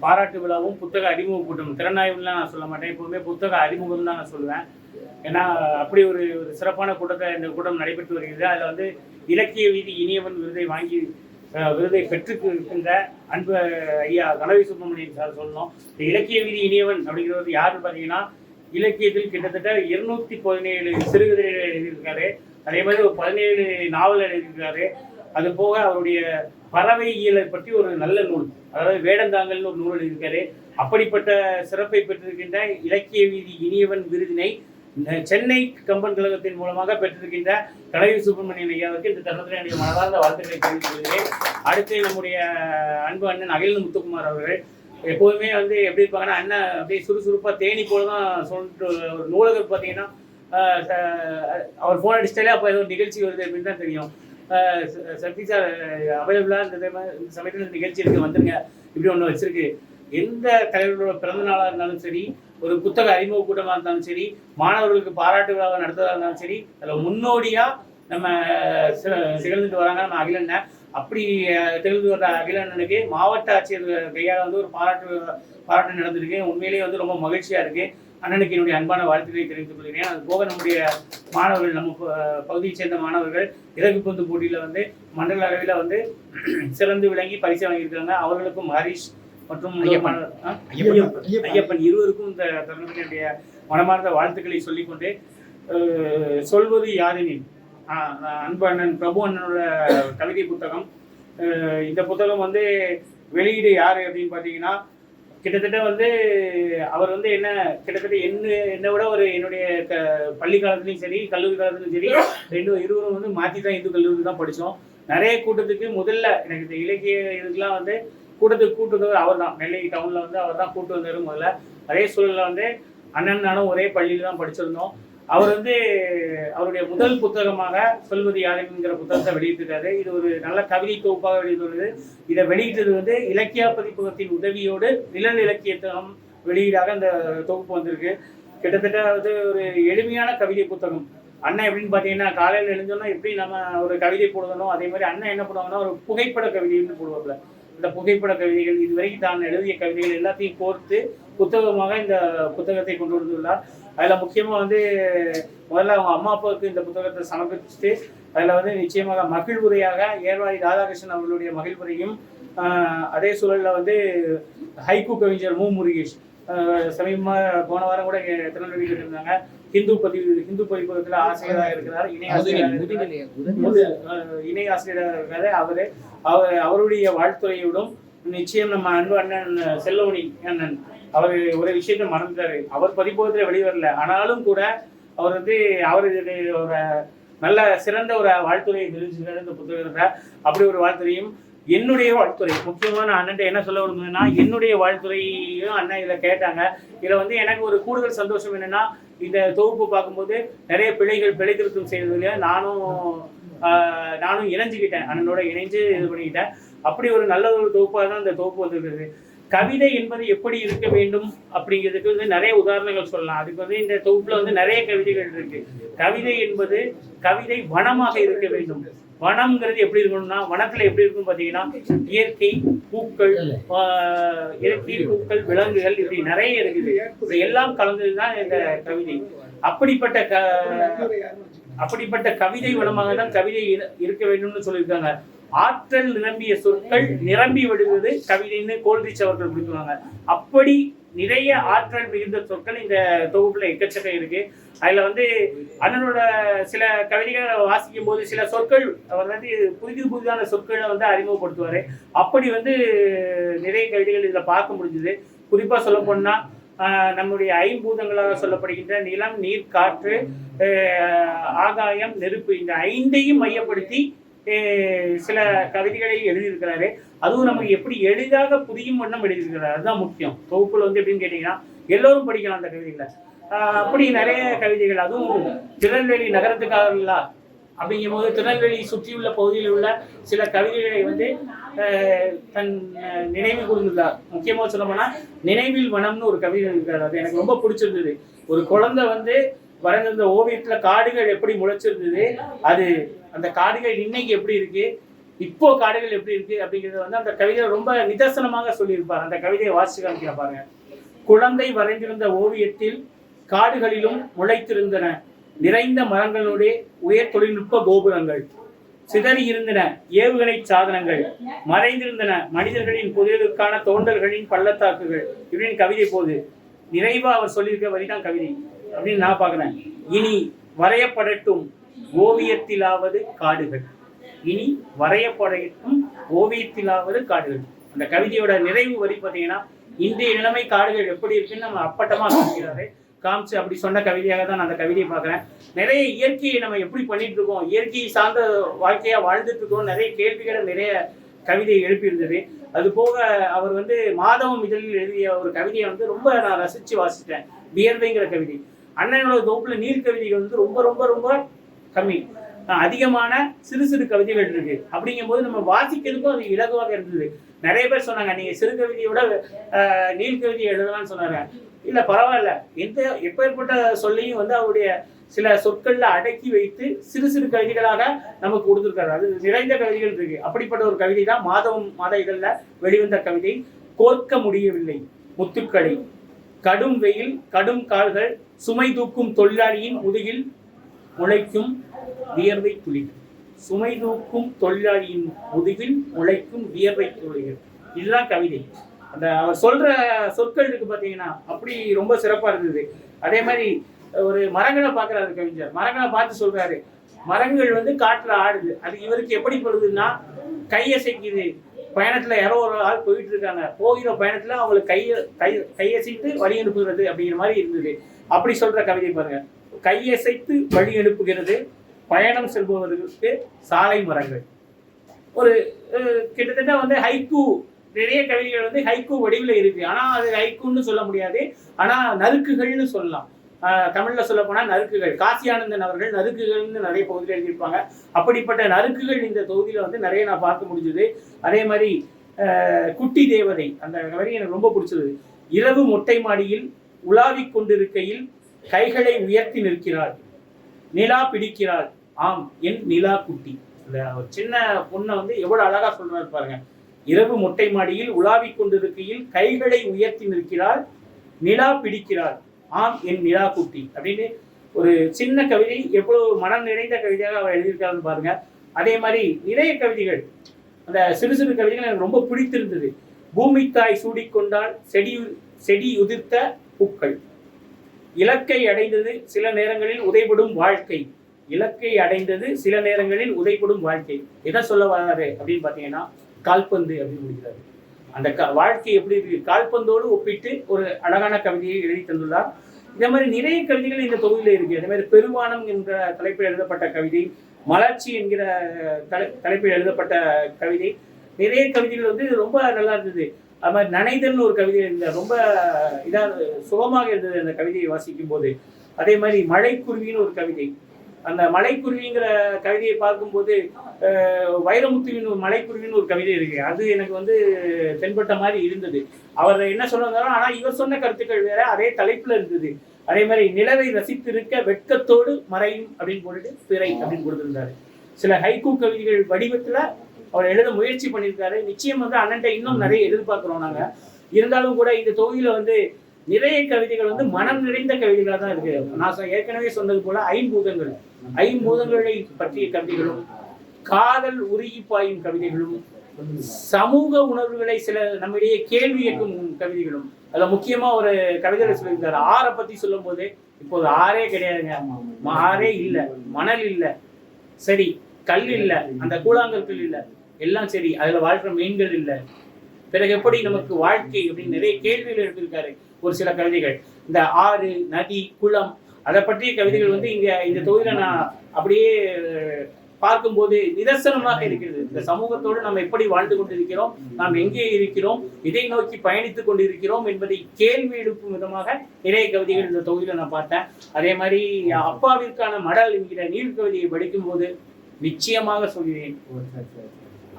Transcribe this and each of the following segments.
பாராட்டு விழாவும் புத்தக அறிமுக கூட்டம், திறனாய்வுலாம் நான் சொல்ல மாட்டேன், எப்போதுமே புத்தக அறிமுகம் தான் நான் சொல்லுவேன். ஏன்னா அப்படி ஒரு சிறப்பான கூட்டத்தை இந்த கூட்டம் நடைபெற்று வருகிறது. அதில் வந்து இலக்கிய வீதி இனியவன் விருதை பெற்றிருக்கின்ற அன்பு ஐயா கணவி சுப்பிரமணியன் சார் சொல்லணும். இந்த இலக்கிய வீதி இனியவன் அப்படிங்கிறது யாருன்னு பார்த்தீங்கன்னா, இலக்கியத்தில் கிட்டத்தட்ட 217 சிறுகதைகள் எழுதியிருக்காரு. அதே மாதிரி ஒரு 17 நாவல் எழுதியிருக்காரு. அது போக அவருடைய பறவையியலை பற்றி ஒரு நல்ல நூல், அதாவது வேடந்தாங்கல்னு ஒரு நூல் எழுதியிருக்காரு. அப்படிப்பட்ட சிறப்பை பெற்றிருக்கின்ற இலக்கிய வீதி இனியவன் விருதினை சென்னை கம்பன் கழகத்தின் மூலமாக பெற்றிருக்கின்ற கணவி சுப்பிரமணியன் ஐயாவுக்கு இந்த தருணத்தில் என்னுடைய மனதார்ந்த வாழ்த்துக்களை தெரிவித்துக் கொள்கிறேன். அடுத்து நம்முடைய அன்பு அண்ணன் அகிலன் முத்துக்குமார் அவர்கள் எப்போதுமே வந்து எப்படி இருப்பாங்கன்னா, அண்ணன் அப்படியே சுறுசுறுப்பாக தேனி போல தான் சொல்லிட்டு ஒரு நூலகர் பார்த்தீங்கன்னா, அவர் ஃபோன் அடிச்சிட்டாலே அப்போ ஏதோ நிகழ்ச்சி வருது அப்படின்னு தான் தெரியும். சக்தி சார் அவைலபிளாக இந்த சமயத்தில் இந்த நிகழ்ச்சி இருக்கு, வந்துருங்க, இப்படி ஒன்று வச்சிருக்கு. எந்த தலைவர்களோட பிறந்த நாளாக இருந்தாலும் சரி, ஒரு புத்தக அறிமுக கூட்டமாக இருந்தாலும் சரி, மாணவர்களுக்கு பாராட்டு விழாவை நடத்துவதாக இருந்தாலும் சரி, அதில் முன்னோடியாக நம்ம திகழ்ந்துட்டு வராங்க நம்ம அகிலண்ணன். அப்படி திகழ்ந்து வர அகிலண்ணனுக்கு மாவட்ட ஆட்சியர் கையால் வந்து ஒரு பாராட்டு நடந்திருக்கு. உண்மையிலேயே வந்து ரொம்ப மகிழ்ச்சியாக இருக்குது. அண்ணனுக்கு என்னுடைய அன்பான வாழ்த்துக்களை தெரிவித்துக் கொள்கிறேன். அது போக நம்முடைய மாணவர்கள், நம்ம பகுதியை சேர்ந்த மாணவர்கள் இறகு பந்து போட்டியில் வந்து மண்டல அளவில் வந்து சிறந்து விளங்கி பரிசு வாங்கியிருக்காங்க. அவர்களுக்கும் ஹரிஷ் மற்றும் ஐயப்பன் இருவருக்கும் இந்த தருணத்தினுடைய மனமார்ந்த வாழ்த்துக்களை சொல்லிக்கொண்டு, சொல்வது யாதெனில் அன்பு அண்ணன் பிரபு அண்ணனோட கவிதை புத்தகம். இந்த புத்தகம் வந்து வெளியீடு யாரு அப்படின்னு பார்த்தீங்கன்னா, கிட்டத்தட்ட வந்து அவர் வந்து கிட்டத்தட்ட என்னை விட ஒரு என்னுடைய பள்ளி காலத்துலையும் சரி கல்லூரி காலத்துலையும் சரி இருவரும் வந்து மாற்றி தான் இந்து கல்லூரி தான் படித்தோம். நிறைய கூட்டத்துக்கு முதல்ல எனக்கு இந்த இலக்கிய இதுக்கெல்லாம் வந்து கூட்டு வந்தவர் அவர் தான். நெல்லை டவுனில் வந்து அவர் தான் கூட்டு வந்தார் முதல்ல. அதே சூழலில் வந்து அண்ணன் நானும் ஒரே பள்ளியில் தான் படிச்சிருந்தோம். அவர் வந்து அவருடைய முதல் புத்தகமாக சொல்வது யாருங்கிற புத்தகத்தை வெளியிட்டிருக்காரு. இது ஒரு நல்ல கவிதை தொகுப்பாக வெளியிட்டுள்ளது. இதை வெளியிட்டது வந்து இலக்கிய பதிப்பகத்தின் உதவியோடு நிழல் இலக்கியத்தகம் வெளியீடாக இந்த தொகுப்பு வந்திருக்கு. கிட்டத்தட்ட வந்து ஒரு எளிமையான கவிதை புத்தகம். அண்ணன் எப்படின்னு பார்த்தீங்கன்னா, காலையில் எழுந்தோன்னா எப்படி நம்ம ஒரு கவிதை போடுதணும், அதே மாதிரி அண்ணன் என்ன பண்ணுவாங்கன்னா ஒரு புகைப்பட கவிதைன்னு போடுவாப்புல. இந்த புகைப்பட கவிதைகள், இதுவரைக்கும் தான் எழுதிய கவிதைகள் எல்லாத்தையும் கோர்த்து புத்தகமாக இந்த புத்தகத்தை கொண்டு வந்துள்ளார். அதில் முக்கியமாக வந்து முதல்ல அவங்க அம்மா அப்பாவுக்கு இந்த புத்தகத்தை சமர்ப்பிச்சுட்டு, அதில் வந்து நிச்சயமாக மகிழ்வுரையாக ஏர்வாடி ராதாகிருஷ்ணன் அவர்களுடைய மகிழ்வுரையும், அதே சூழலில் வந்து ஹைக்கூ கவிஞர் முருகேஷ் சமீபமாக போன வாரம் கூட திருநெல்வேலியில் இருந்தாங்க. ஹிந்து பதிப்பகத்தில் ஆசிரியராக இருக்கிறார், இணை ஆசிரியராக இருக்காரு. அவருடைய வாழ்த்துறையோடும் நிச்சயம் நம்ம அன்பு அண்ணன் செல்லோனி அண்ணன் அவர் ஒரு விஷயத்தை மறந்துட்டாரு. அவர் பதிப்பகத்தில் வெளிவரல, ஆனாலும் கூட அவர் வந்து ஒரு நல்ல சிறந்த ஒரு வாழ்த்துறையை தெரிஞ்சுக்கிறார் இந்த புத்தகத்தை. அப்படி ஒரு வாழ்த்துறையும் என்னுடைய வாழ்த்துறை முக்கியமான அண்ணன் என்ன சொல்ல விரும்புதுன்னா, என்னுடைய வாழ்த்துறையும் அண்ணன் இதில் கேட்டாங்க. இதில் வந்து எனக்கு ஒரு கூடுதல் சந்தோஷம் என்னன்னா, இந்த தொகுப்பு பார்க்கும்போது நிறைய பிழை திருத்தம் செய்ததுல நானும் இணைஞ்சுக்கிட்டேன், அண்ணனோட இணைஞ்சு இது பண்ணிக்கிட்டேன். அப்படி ஒரு நல்ல ஒரு தொகுப்பாக தான் இந்த தொகுப்பு வந்துருக்குது. கவிதை என்பது எப்படி இருக்க வேண்டும் அப்படிங்கிறதுக்கு வந்து நிறைய உதாரணங்கள் சொல்லலாம். அதுக்கு வந்து இந்த தொகுப்புல வந்து நிறைய கவிதைகள் இருக்கு. கவிதை என்பது கவிதை வனமாக இருக்க வேண்டும். வனம்ங்கிறது எப்படி இருக்கணும்னா, வனத்துல எப்படி இருக்கும் பார்த்தீங்கன்னா, இயற்கை பூக்கள், விலங்குகள், இப்படி நிறைய இருக்குது. எல்லாம் கலந்ததுதான் இந்த கவிதை. அப்படிப்பட்ட கவிதை வனமாக தான் கவிதை இருக்க வேண்டும்னு சொல்லியிருக்காங்க. ஆற்றல் நிரம்பிய சொற்கள் நிரம்பி விடுவது கவிதைன்னு கோல்ரிச் அவர்கள் குறிப்பிடுவாங்க. அப்படி நிறைய ஆற்றல் மிகுந்த சொற்கள் இந்த தொகுப்புல எக்கச்சக்கம் இருக்கு. அதுல வந்து அண்ணனோட சில கவிதைகளை வாசிக்கும் போது சில சொற்கள் அவர் வந்து புதிதான சொற்களை வந்து அறிமுகப்படுத்துவாரு. அப்படி வந்து நிறைய கவிதைகள் இதுல பார்க்க முடிஞ்சது. குறிப்பா சொல்ல போனா, நம்முடைய ஐம்பூதங்களாக சொல்லப்படுகின்ற நிலம், நீர், காற்று, ஆகாயம், நெருப்பு, இந்த 5ஐயும் மையப்படுத்தி சில கவிதைகளை எழுதியிருக்கிறாரு. அதுவும் நமக்கு எப்படி எளிதாக புரியும் வண்ணம் எழுதியிருக்கிறாரு, அதுதான் முக்கியம். தொகுப்புல வந்து எப்படின்னு கேட்டீங்கன்னா, எல்லோரும் படிக்கலாம் அந்த கவிதைகளை. அப்படி நிறைய கவிதைகள், அதுவும் திருநெல்வேலி நகரத்துக்காக அப்படிங்கும் போது திருநெல்வேலி சுற்றியுள்ள பகுதியில் உள்ள சில கவிதைகளை வந்து தன் நினைவு கூர்ந்துள்ளார். முக்கியமாக சொல்ல போனா, நினைவில் வனம்னு ஒரு கவிதை இருக்கிறார். அது எனக்கு ரொம்ப பிடிச்சிருந்தது. ஒரு குழந்தை வந்து வரைந்த ஓவியத்துல காடுகள் எப்படி முளைச்சிருந்தது, அது அந்த காடுகள் இன்னைக்கு எப்படி இருக்கு, இப்போ காடுகள் எப்படி இருக்கு அப்படிங்கிறத வந்து அந்த கவிதை ரொம்ப நிதர்சனமாக சொல்லியிருப்பார். அந்த கவிதையை வாசிச்சு காமிக்கிற பாருங்க. குழந்தை வரைந்திருந்த ஓவியத்தில் காடுகளிலும் முளைத்திருந்தன நிறைந்த மரங்களுடைய உயர் தொழில்நுட்ப கோபுரங்கள், சிதறி இருந்தன ஏவுகணை சாதனங்கள், மறைந்திருந்தன மனிதர்களின் புதையலுக்கான தோண்டல்களின் பள்ளத்தாக்குகள் இப்படின்னு கவிதை போகுது. நிறைவா அவர் சொல்லியிருக்க வரிதான் கவிதை அப்படின்னு நான் பார்க்கிறேன். இனி வரையப்படட்டும் ஓவியத்திலாவது காடுகள், இனி வரையப்படட்டும் ஓவியத்திலாவது காடுகள். அந்த கவிதையோட நிறைவு வரி பார்த்தீங்கன்னா, இன்றைய நிலைமை காடுகள் எப்படி இருக்குன்னு நம்ம அப்பட்டமா காமிக்கிறாரு. காமிச்சு அப்படி சொன்ன கவிதையாக தான் நான் அந்த கவிதையை பார்க்குறேன். நிறைய இயற்கையை நம்ம எப்படி பண்ணிட்டு இருக்கோம், இயற்கையை சார்ந்த வாழ்க்கையா வாழ்ந்துட்டு இருக்கோம், நிறைய கேள்விகளை நிறைய கவிதை எழுப்பியிருந்தது. அது போக அவர் வந்து மாதவம் இதழில் எழுதிய ஒரு கவிதையை வந்து ரொம்ப நான் ரசித்து வாசித்தேன். வியர்வைங்கிற கவிதை. அண்ணனோட தொகுப்புல நீர் கவிதைகள் வந்து ரொம்ப ரொம்ப ரொம்ப கம்மி, அதிகமான சிறு சிறு கவிதைகள் இருக்கு. அப்படிங்கும் போது நம்ம வாசிக்கிறதுக்கும் அது இலகுவாக இருந்தது. நிறைய பேர் சொன்னாங்க, நீங்க சிறு கவிதையோட நீர் கவிதையை எழுதலாம்னு சொன்னாங்க. இல்ல பரவாயில்ல, எப்பேற்பட்ட சொல்லையும் வந்து அவருடைய சில சொற்கள்ல அடக்கி வைத்து சிறு சிறு கவிதைகளாக நமக்கு கொடுத்துருக்காரு. அது நிறைந்த கவிதைகள் இருக்கு. அப்படிப்பட்ட ஒரு கவிதை தான் மாதவம் மாத இதழ்ல வெளிவந்த கவிதை. கோர்க்க முடியவில்லை முத்துக்களை, கடும் வெயில் கடும் கால்கள், சுமை தூக்கும் தொழிலாளியின் முதுகில் முளைக்கும் வியர்வை துளிகள். சுமை தூக்கும் தொழிலாளியின் முதுகில் முளைக்கும் வியர்வை துளிகள், இதுதான் கவிதை. அந்த அவர் சொல்ற சொற்கள் இருக்கு பார்த்தீங்கன்னா, அப்படி ரொம்ப சிறப்பா இருந்தது. அதே மாதிரி ஒரு மரங்களை பார்க்குறாரு கவிஞர். மரங்களை பார்த்து சொல்றாரு, மரங்கள் வந்து காற்றுல ஆடுது. அது இவருக்கு எப்படி படுதுன்னா, கையசைக்குது. பயணத்துல யாரோ ஒரு ஆள் போயிட்டு இருக்காங்க, போகிற பயணத்துல அவங்களுக்கு கையசைத்து வழி அனுப்புகிறது அப்படிங்கிற மாதிரி இருந்தது. அப்படி சொல்ற கவிதை பாருங்க. கையசைத்து வழி அனுப்புகிறது பயணம் செல்பவர்களுக்கு சாலை மரங்கள். ஒரு கிட்டத்தட்ட வந்து ஹைக்கூ, நிறைய கவிதைகள் வந்து ஹைக்கூ வடிவில் இருக்கு. ஆனா அது ஹைக்கூன்னு சொல்ல முடியாது, ஆனா நறுக்குகள்னு சொல்லலாம். தமிழ்ல சொல்ல போனா நறுக்குகள். காசியானந்தன் அவர்கள் நறுக்குகள்னு நிறைய பகுதியில் எழுதியிருப்பாங்க. அப்படிப்பட்ட நறுக்குகள் இந்த தொகுதியில வந்து நிறைய நான் பார்க்க முடிஞ்சது. அதே மாதிரி குட்டி தேவதை, அந்த வரி எனக்கு ரொம்ப பிடிச்சது. இரவு மொட்டை மாடியில் உலாவிக் கொண்டிருக்கையில் கைகளை உயர்த்தி நிற்கிறாள், நிலா பிடிக்கிறாள், ஆம் என் நிலா குட்டி. ஒரு சின்ன பொண்ணை வந்து எவ்வளவு அழகா சொல்றாரு பாருங்க. இரவு மொட்டை மாடியில் உலாவிக் கொண்டிருக்கையில் கைகளை உயர்த்தி நிற்கிறாள், நிலா பிடிக்கிறாள், ஆம் என் நிலா குட்டி அப்படின்னு ஒரு சின்ன கவிதை எவ்வளவு மனம் நிறைந்த கவிதையாக அவர் எழுதியிருக்காருன்னு பாருங்க. அதே மாதிரி நிறைய கவிதைகள், அந்த சிறு சிறு கவிதைகள் எனக்கு ரொம்ப பிடித்திருந்தது. பூமித்தாய் சூடிக்கொண்டால் செடி உதிர்த்த பூக்கள், இலக்கை அடைந்தது சில நேரங்களில் உதைபடும் வாழ்க்கை, இலக்கை அடைந்தது சில நேரங்களில் உதைபடும் வாழ்க்கை. எதை சொல்ல வராரு அப்படின்னு பார்த்தீங்கன்னா, கால்பந்து அப்படின்னு முடிக்கிறாரு. அந்த வாழ்க்கை எப்படி இருக்கு, கால்பந்தோடு ஒப்பிட்டு ஒரு அழகான கவிதையை எழுதி தந்துள்ளார். இதே மாதிரி நிறைய கவிதைகள் இந்த தொகுதியில் இருக்கு. அதே மாதிரி பெருவானம் என்ற தலைப்பில் எழுதப்பட்ட கவிதை, மலர்ச்சி என்கிற தலைப்பில் எழுதப்பட்ட கவிதை, நிறைய கவிதைகள் வந்து ரொம்ப நல்லா இருந்தது. அது மாதிரி நனைதல்னு ஒரு கவிதை இருந்தது, ரொம்ப இதாக சுகமாக இருந்தது அந்த கவிதையை வாசிக்கும் போது. அதே மாதிரி மழைக்குருவின்னு ஒரு கவிதை, அந்த மலைக்குருவிங்கிற கவிதையை பார்க்கும்போது வைரமுத்துவின் ஒரு மலைக்குருவின்னு ஒரு கவிதை இருக்கு. அது எனக்கு வந்து தென்பட்ட மாதிரி இருந்தது. அவர் என்ன சொல்லுவாங்க, ஆனா இவர் சொன்ன கருத்துக்கள் வேற, அதே தலைப்புல இருந்தது. அதே மாதிரி நிலவை ரசித்திருக்க வெட்கத்தோடு மறையும் அப்படின்னு போட்டுட்டு பிறை அப்படின்னு கொடுத்திருந்தாரு. சில ஹைக்கூ கவிதைகள் வடிவத்துல அவர் எழுத முயற்சி பண்ணியிருக்காரு. நிச்சயம் வந்து அண்ணன்ட்ட இன்னும் நிறைய எதிர்பார்க்கிறோம் நாங்க. இருந்தாலும் கூட இந்த தொகுதியில வந்து நிறைய கவிதைகள் வந்து மனம் நிறைந்த கவிதைகளாக தான் இருக்கு. நான் ஏற்கனவே சொன்னது போல ஐம்பூதங்களை பற்றிய கவிதைகளும், காதல் உருகி பாயும் கவிதைகளும், சமூக உணர்வுகளை சில நம்மிடையே கேள்வி கேட்கும் கவிதைகளும். அதுல முக்கியமா ஒரு கவிதையில சொல்லியிருக்காரு, ஆறை பத்தி சொல்லும் போது, இப்போது ஆறே கிடையாதுங்க, ஆறே இல்ல, மணல் இல்ல, சரி கல் இல்ல, அந்த கூழாங்கற்கள் இல்ல, எல்லாம் சரி, அதுல வாழ்ற மீன்கள் இல்ல, பிறகு எப்படி நமக்கு வாழ்க்கை அப்படின்னு நிறைய கேள்விகள் எடுத்திருக்காரு. ஒரு சில கவிதைகள் இந்த ஆறு, நதி, குளம் அதை பற்றிய கவிதைகள் வந்து இந்த தொகுதியில நான் அப்படியே பார்க்கும்போது நிதர்சனமாக இருக்கிறது. இந்த சமூகத்தோடு நாம் எப்படி வாழ்ந்து கொண்டிருக்கிறோம், நாம் எங்கே இருக்கிறோம், இதை நோக்கி பயணித்துக் கொண்டிருக்கிறோம் என்பதை கேள்வி எழுப்பும் விதமாக நிறைய கவிதைகள் இந்த தொகுதியில நான் பார்த்தேன். அதே மாதிரி அப்பாவிற்கான மடல் என்கிற நீர் கவிதையை படிக்கும் போது நிச்சயமாக சொல்கிறேன்,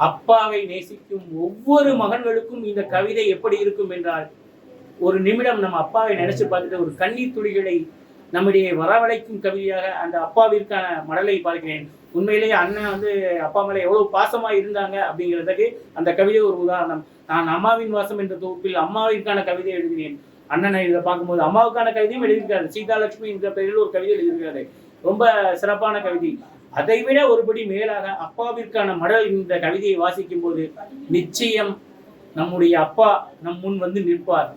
அப்பாவை நேசிக்கும் ஒவ்வொரு மகன்களுக்கும் இந்த கவிதை எப்படி இருக்கும் என்றால், ஒரு நிமிடம் நம்ம அப்பாவை நினைச்சு பார்த்துட்டு ஒரு கண்ணீர் துளிகளை நம்முடைய வரவழைக்கும் கவிதையாக அந்த அப்பாவிற்கான மடலை பார்க்கிறேன். உண்மையிலேயே அண்ணன் வந்து அப்பா மேலே எவ்வளவு பாசமா இருந்தாங்க அப்படிங்கிறதுக்கு அந்த கவிதை ஒரு உதாரணம். நான் அம்மாவின் வாசம் என்ற தொகுப்பில் அம்மாவிற்கான கவிதை எழுதினேன். அண்ணனை இதை பார்க்கும்போது அம்மாவுக்கான கவிதையும் எழுதியிருக்காரு. சீதாலட்சுமி என்ற பெயரில் ஒரு கவிதை எழுதியிருக்காரு. ரொம்ப சிறப்பான கவிதை. அதைவிட ஒருபடி மேலாக அப்பாவிற்கான மடல் இந்த கவிதையை வாசிக்கும் போது நிச்சயம் நம்முடைய அப்பா நம் முன் வந்து நிற்பார்.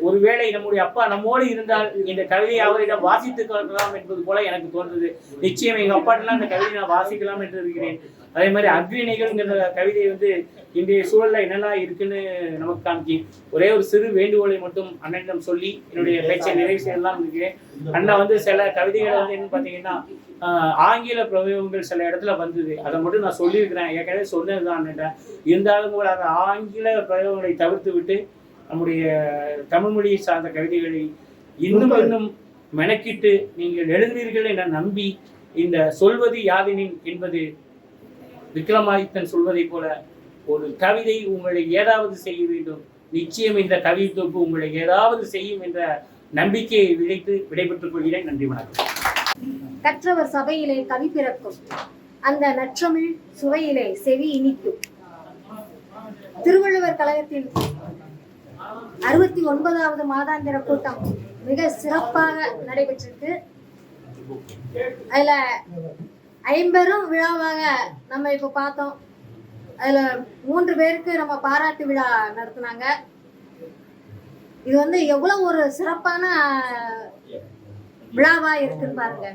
ஒருவேளை நம்முடைய அப்பா நம்மோடு இருந்தால் இந்த கவிதையை அவரிடம் வாசித்துக் கொள்ளலாம் என்பது போல எனக்கு தோன்றது. நிச்சயம் எங்க அப்பாட்டெல்லாம் இந்த கவிதையை நான் வாசிக்கலாம் என்று இருக்கிறேன். அதே மாதிரி அக்னிணைகள்ங்கிற கவிதை வந்து இன்றைய சூழல்ல என்னெல்லாம் இருக்குன்னு நமக்கு காமிக்கி ஒரே ஒரு சிறு வேண்டுகோளை மட்டும் அண்ணனிடம் சொல்லி என்னுடைய பேச்சை நிறைவு செய்யலாம் இருக்கிறேன். அண்ணன் வந்து சில கவிதைகளை வந்து என்னன்னு பார்த்தீங்கன்னா ஆங்கில பிரயோகங்கள் சில இடத்துல வந்தது. அதை மட்டும் நான் சொல்லியிருக்கிறேன், ஏற்கனவே சொன்னதுதான் அண்ணன். இருந்தாலும் கூட அந்த ஆங்கில பிரயோகங்களை தவிர்த்து விட்டு நம்முடைய தமிழ் மொழியை சார்ந்த கவிதைகளை இன்னும் இன்னும் மெனக்கிட்டு நீங்கள் எழுதுவீர்கள் என நம்பி இந்த சொல்வது யாதெனின் என்பது விக்ரமாதித்தன் சொல்வதை போல ஒரு கவிதை உங்களை ஏதாவது செய்ய வேண்டும். நிச்சயம் இந்த கவிதை தொகுப்பு உங்களை ஏதாவது செய்யும் என்ற நம்பிக்கையை விதைத்து விடைபெற்றுக் கொள்கிறேன். நன்றி, வணக்கம். கற்றவர் சபையிலே கவி பிறக்கும், அந்த நற்றமிழ் சுவையிலே செவி இனிக்கும். திருவள்ளுவர் கழகத்தின் 69வது மாதாந்திர கூட்டம் மிக சிறப்பாக நடைபெற்றிருக்கு. அதுல 50 விழாவாக நம்ம இப்ப பார்த்தோம். அதுல 3 பேருக்கு நம்ம பாராட்டு விழா நடத்தினாங்க. இது வந்து எவ்வளவு ஒரு சிறப்பான விழாவா இருக்குன்னு பாருங்க.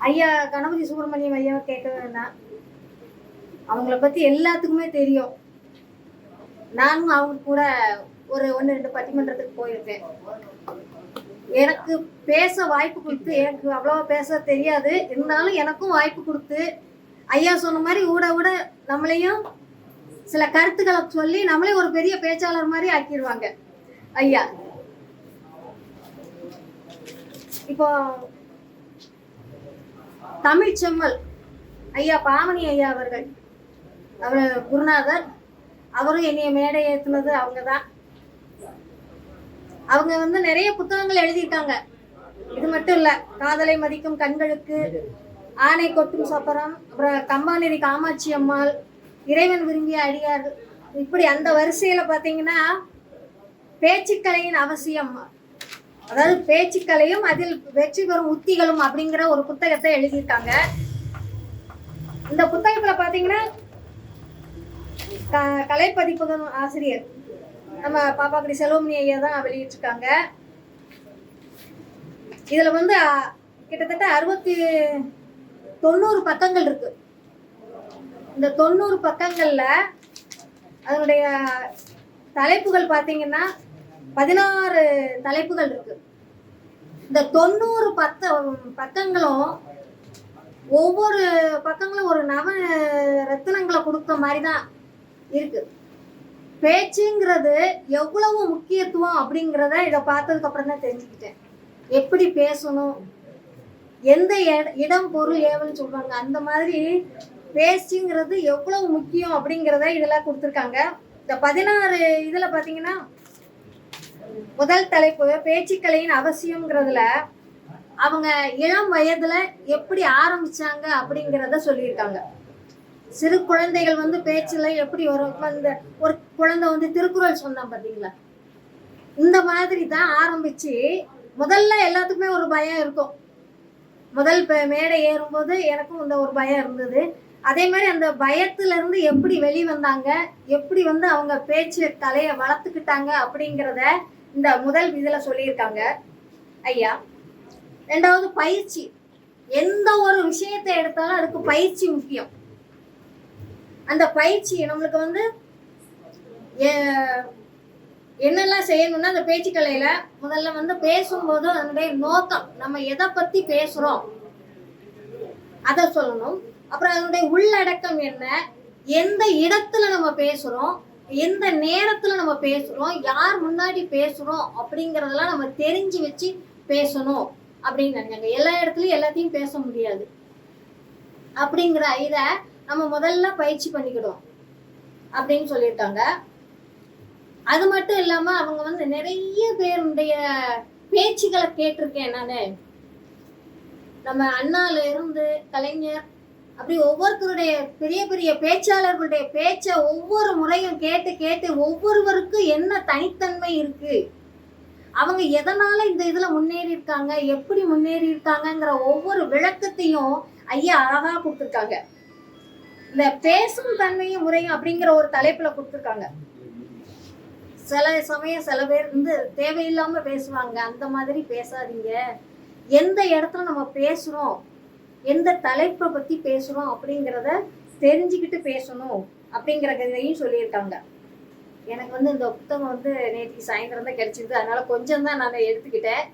ஐயா கணபதி சுப்பிரமணியம் ஐயாவை கேட்க வேண்டாம், அவங்கள பத்தி எல்லாத்துக்குமே தெரியும். நானும் அவங்க கூட ஒரு 1-2 பட்டிமன்றத்துக்கு போயிருக்கேன். எனக்கு பேச வாய்ப்பு கொடுத்து, எனக்கு அவ்வளவா பேச தெரியாது, இருந்தாலும் எனக்கும் வாய்ப்பு கொடுத்து ஐயா சொன்ன மாதிரி ஊட நம்மளையும் சில கருத்துக்களை சொல்லி நம்மளே ஒரு பெரிய பேச்சாளர் மாதிரி ஆக்கிடுவாங்க ஐயா. இப்போ தமிழ் செம்மல் ஐயா பாமணி ஐயா அவர்கள், அவர் குருநாதர், அவரும் என்னைய மேடை ஏற்றுனது அவங்க தான். அவங்க வந்து நிறைய புத்தகங்கள் எழுதியிருக்காங்க. இது மட்டும் இல்ல, காதலை மதிக்கும் கண்களுக்கு, ஆனை கொட்டும் சப்பரம், அப்புறம் கம்பாநேரி காமாட்சி அம்மாள், இறைவன் விரும்பிய அடியார்கள், இப்படி அந்த வரிசையில பாத்தீங்கன்னா பேச்சுக்கலையின் அவசியம், அதாவது பேச்சுக்கலையும் அதில் வெற்றி பெறும் உத்திகளும் அப்படிங்கிற ஒரு புத்தகத்தை எழுதியிருக்காங்க. இந்த புத்தகத்துல பாத்தீங்கன்னா கலைப்பதிப்பகம் ஆசிரியர் நம்ம பாப்பாக்குடி செல்வமணி ஐயா தான் வெளியிட்டிருக்காங்க. இதுல வந்து கிட்டத்தட்ட 90 பக்கங்கள் இருக்கு. இந்த 90 பக்கங்கள்ல அதனுடைய தலைப்புகள் பாத்தீங்கன்னா 16 தலைப்புகள் இருக்கு. இந்த 90 பக்கங்களும் ஒவ்வொரு பக்கங்களும் ஒரு நவ ரத்தினங்களை கொடுத்த மாதிரி தான் இருக்கு. பேச்சுங்கிறது எவ்வளவு முக்கியத்துவம் அப்படிங்கிறத இதை பார்த்ததுக்கு அப்புறம் தான் தெரிஞ்சுக்கிட்டேன். எப்படி பேசணும், எந்த இடம் பொருள் ஏவல்னு சொல்றாங்க, அந்த மாதிரி பேச்சுங்கிறது எவ்வளவு முக்கியம் அப்படிங்கிறத இதெல்லாம் கொடுத்துருக்காங்க. இந்த 16 இதுல பாத்தீங்கன்னா முதல் தலைப்பு பேச்சுக்கலையின் அவசியம்ங்கிறதுல அவங்க இளம் வயதுல எப்படி ஆரம்பிச்சாங்க அப்படிங்கிறத சொல்லியிருக்காங்க. சிறு குழந்தைகள் வந்து பேச்சுல எப்படி வந்த ஒரு குழந்தை வந்து திருக்குறள் சொன்னான் பாத்தீங்களா, இந்த மாதிரி தான் ஆரம்பிச்சு. முதல்ல எல்லாத்துக்குமே ஒரு பயம் இருக்கும். முதல் மேடை ஏறும்போது எனக்கும் இந்த ஒரு பயம் இருந்தது. அதே மாதிரி அந்த பயத்துல இருந்து எப்படி வெளிவந்தாங்க, எப்படி வந்து அவங்க பேச்சு கலையை வளர்த்துக்கிட்டாங்க அப்படிங்கிறத இந்த முதல் இதுல சொல்லியிருக்காங்க ஐயா. ரெண்டாவது பயிற்சி. எந்த ஒரு விஷயத்தை எடுத்தாலும் அதுக்கு பயிற்சி முக்கியம். அந்த பயிற்சி நம்மளுக்கு வந்து என்னெல்லாம் செய்யணும்னா, அந்த பேச்சுக்கலையில முதல்ல வந்து பேசும்போது அதனுடைய நோக்கம், நம்ம எதை பத்தி பேசுறோம் அதை சொல்லணும். அப்புறம் அதனுடைய உள்ளடக்கம் என்ன, எந்த இடத்துல நம்ம பேசுறோம், எந்த நேரத்துல நம்ம பேசுறோம், யார் முன்னாடி பேசுறோம் அப்படிங்கறதெல்லாம் நம்ம தெரிஞ்சு வச்சு பேசணும் அப்படின்னு நினைச்சாங்க. எல்லா இடத்துலயும் எல்லாத்தையும் பேச முடியாது அப்படிங்கிற இதை நம்ம முதல்ல பயிற்சி பண்ணிக்கிடுவோம் அப்படின்னு சொல்லியிருக்காங்க. அது மட்டும் இல்லாம அவங்க வந்து நிறைய பேருடைய பேச்சுகளை கேட்டிருக்கேன் நானு. நம்ம அண்ணால இருந்து கலைஞர் அப்படி ஒவ்வொருத்தருடைய பெரிய பெரிய பேச்சாளர்களுடைய பேச்ச ஒவ்வொரு முறையும் கேட்டு கேட்டு ஒவ்வொருவருக்கும் என்ன தனித்தன்மை இருக்கு, அவங்க எதனால இந்த இதுல முன்னேறி இருக்காங்க, எப்படி முன்னேறி இருக்காங்கங்கிற ஒவ்வொரு விளக்கத்தையும் ஐயா அழகா கொடுத்துருக்காங்க. இந்த பேசும் தன்மையும் முறையும் அப்படிங்கிற ஒரு தலைப்புல கொடுத்துருக்காங்க. சில சமயம் சில பேர் வந்து தேவையில்லாம பேசுவாங்க, அந்த மாதிரி பேசாதீங்க. எந்த இடத்துல நம்ம பேசுறோம், எந்த தலைப்பை பத்தி பேசுறோம் அப்படிங்கிறத தெரிஞ்சுக்கிட்டு பேசணும் அப்படிங்கிறதையும் சொல்லியிருக்காங்க. எனக்கு வந்து இந்த புத்தகம் வந்து நேற்று சாயந்தரம் தான் கிடைச்சிது, அதனால கொஞ்சம் தான் நான் எடுத்துக்கிட்டேன்.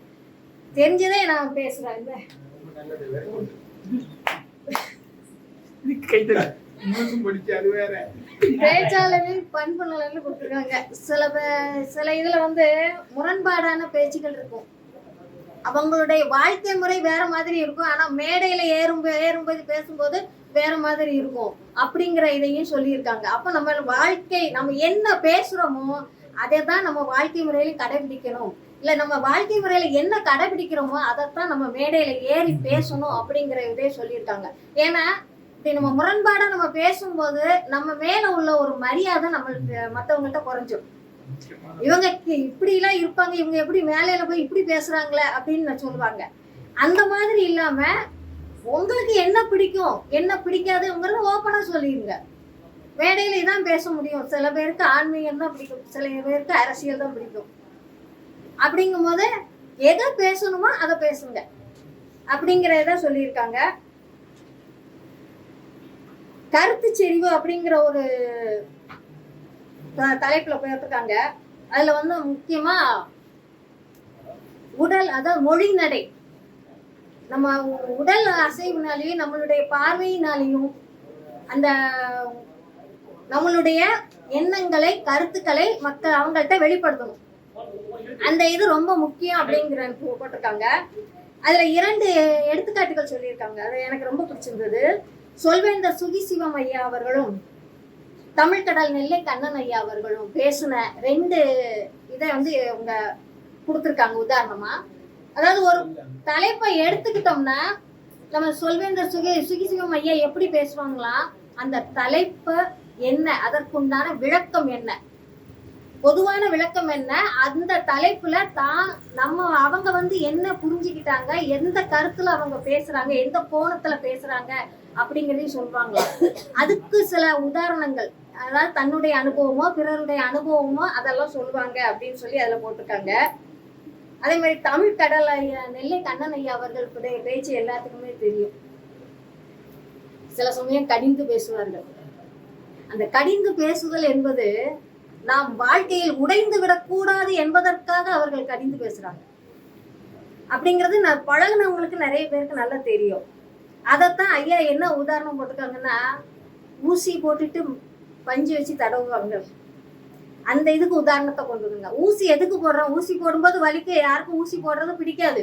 தெரிஞ்சதே நான் பேசுறேன். பேச்சாளரின் பண்பு நலன்னு கொடுத்துருக்காங்க. சில இதுல வந்து முரண்பாடான பேச்சுகள் இருக்கும். அவங்களுடைய வாழ்க்கை முறை வேற மாதிரி இருக்கும், ஆனா மேடையில ஏறும்போது பேசும்போது வேற மாதிரி இருக்கும் அப்படிங்கிற இதையும் சொல்லியிருக்காங்க. அப்ப நம்ம வாழ்க்கை, நம்ம என்ன பேசுறோமோ அதை தான் நம்ம வாழ்க்கை முறையில கடைபிடிக்கணும். இல்ல நம்ம வாழ்க்கை முறையில என்ன கடைபிடிக்கிறோமோ அதைத்தான் நம்ம மேடையில ஏறி பேசணும் அப்படிங்கிற இதே சொல்லியிருக்காங்க. ஏன்னா இப்படி நம்ம முரண்பாடா நம்ம பேசும்போது நம்ம மேல உள்ள ஒரு மரியாதை நம்மளுக்கு மற்றவங்கள்ட்ட குறைஞ்சிடும். இவங்க இப்படி எல்லாம் இருப்பாங்க, இவங்க எப்படி மேலையில போய் இப்படி பேசுறாங்களே அப்படின்னு சொல்லுவாங்க. அந்த மாதிரி இல்லாம உங்களுக்கு என்ன பிடிக்கும் என்ன பிடிக்காதுங்கிறத ஓப்பனா சொல்லிடுங்க. மேடையில இதான் பேச முடியும். சில பேருக்கு ஆன்மீகம் தான் பிடிக்கும், சில பேருக்கு அரசியல் தான் பிடிக்கும். அப்படிங்கும் போது எதை பேசணுமோ அதை பேசுங்க அப்படிங்கிறத சொல்லியிருக்காங்க. கருத்து செறிவு அப்படிங்கிற ஒரு தலைப்புல போயிருக்காங்க. அதுல வந்து முக்கியமா உடல், அதாவது மொழி நடை, நம்ம உடல் அசைவுனாலையும் நம்மளுடைய பார்வையினாலையும் அந்த நம்மளுடைய எண்ணங்களை கருத்துக்களை மக்கள் அவங்கள்ட்ட வெளிப்படுத்தணும். அந்த இது ரொம்ப முக்கியம் அப்படிங்கிற போட்டிருக்காங்க. அதுல 2 எடுத்துக்காட்டுகள் சொல்லியிருக்காங்க. அது எனக்கு ரொம்ப பிடிச்சிருந்தது. சொல்வேந்தர் சுகிசிவம் ஐயா அவர்களும் தமிழ்கடல் நெல்லை கண்ணன் ஐயா அவர்களும் பேசின 2 இதை வந்து அவங்க கொடுத்துருக்காங்க உதாரணமா. அதாவது ஒரு தலைப்பை எடுத்துக்கிட்டோம்னா நம்ம சொல்வேந்தர் சுகிசிவம் ஐயா எப்படி பேசுவாங்களாம், அந்த தலைப்பு என்ன, அதற்குண்டான விளக்கம் என்ன, பொதுவான விளக்கம் என்ன, அந்த தலைப்புல தான் அவங்க வந்து என்ன புரிஞ்சுக்கிட்டாங்க, எந்த கருத்துல அவங்க பேசுறாங்க, எந்த கோணத்துல பேசுறாங்க அப்படிங்கிறதையும் சொல்லுவாங்களா. அதுக்கு சில உதாரணங்கள், அதாவது தன்னுடைய அனுபவமோ பிறருடைய அனுபவமோ அதெல்லாம் சொல்லுவாங்க அப்படின்னு சொல்லி அதுல போட்டிருக்காங்க. அதே மாதிரி தமிழ் கடல் ஐயா நெல்லை கண்ணன் ஐயா அவர்களுடைய பேச்சு எல்லாத்துக்குமே தெரியும். சில சமயம் கடிந்து பேசுவார்கள். அந்த கடிந்து பேசுதல் என்பது நாம் வாழ்க்கையில் உடைந்து விடக்கூடாது என்பதற்காக அவர்கள் கடிந்து பேசுறாங்க அப்படிங்கிறது நான் பழகினவங்களுக்கு நிறைய பேருக்கு நல்லா தெரியும். அதைத்தான் ஐயா என்ன உதாரணம் போட்டிருக்காங்கன்னா, ஊசி போட்டுட்டு பஞ்சு வச்சு தடவுவாங்க. அந்த இதுக்கு உதாரணத்தை கொண்டு வருங்க. ஊசி எதுக்கு போடுறோம், ஊசி போடும்போது வலிக்க யாருக்கும் ஊசி போடுறது பிடிக்காது.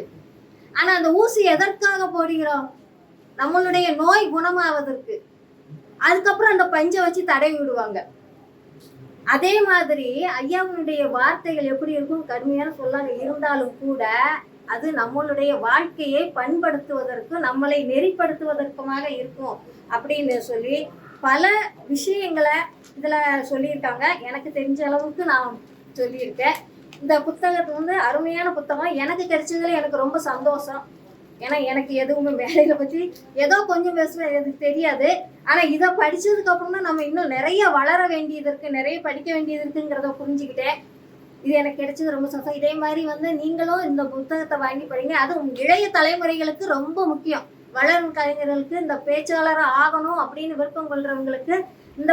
ஆனா அந்த ஊசி எதற்காக போடுகிறோம், நம்மளுடைய நோய் குணமாவதற்கு. அதுக்கப்புறம் அந்த பஞ்சை வச்சு தடவி விடுவாங்க. அதே மாதிரி ஐயாவுடைய வார்த்தைகள் எப்படி இருக்கும், கடுமையான சொல்லாக இருந்தாலும் கூட அது நம்மளுடைய வாழ்க்கையை பண்படுத்துவதற்கு, நம்மளை நெறிப்படுத்துவதற்குமாக இருக்கும் அப்படின்னு சொல்லி பல விஷயங்களை இதுல சொல்லியிருக்காங்க. எனக்கு தெரிஞ்ச அளவுக்கு நான் சொல்லியிருக்கேன். இந்த புத்தகத்தை வந்து அருமையான புத்தகம். எனக்கு கிடைச்சதுல எனக்கு ரொம்ப சந்தோஷம். ஏன்னா எனக்கு எதுவுமே வேலையில பற்றி ஏதோ கொஞ்சம் பேசுவேன், எனக்கு தெரியாது. ஆனா இதை படிச்சதுக்கு அப்புறம் தான் நம்ம இன்னும் நிறைய வளர வேண்டியது இருக்கு, நிறைய படிக்க வேண்டியது இருக்குங்கிறத புரிஞ்சுக்கிட்டேன். இது எனக்கு கிடைச்சது ரொம்ப சந்தோஷம். இதே மாதிரி வந்து நீங்களும் இந்த புத்தகத்தை வாங்கி படிங்க. அதுவும் இளைய தலைமுறைகளுக்கு ரொம்ப முக்கியம். வளரும் கலைஞர்களுக்கு, இந்த பேச்சாளராக ஆகணும் அப்படின்னு விருப்பம் கொள்றவங்களுக்கு இந்த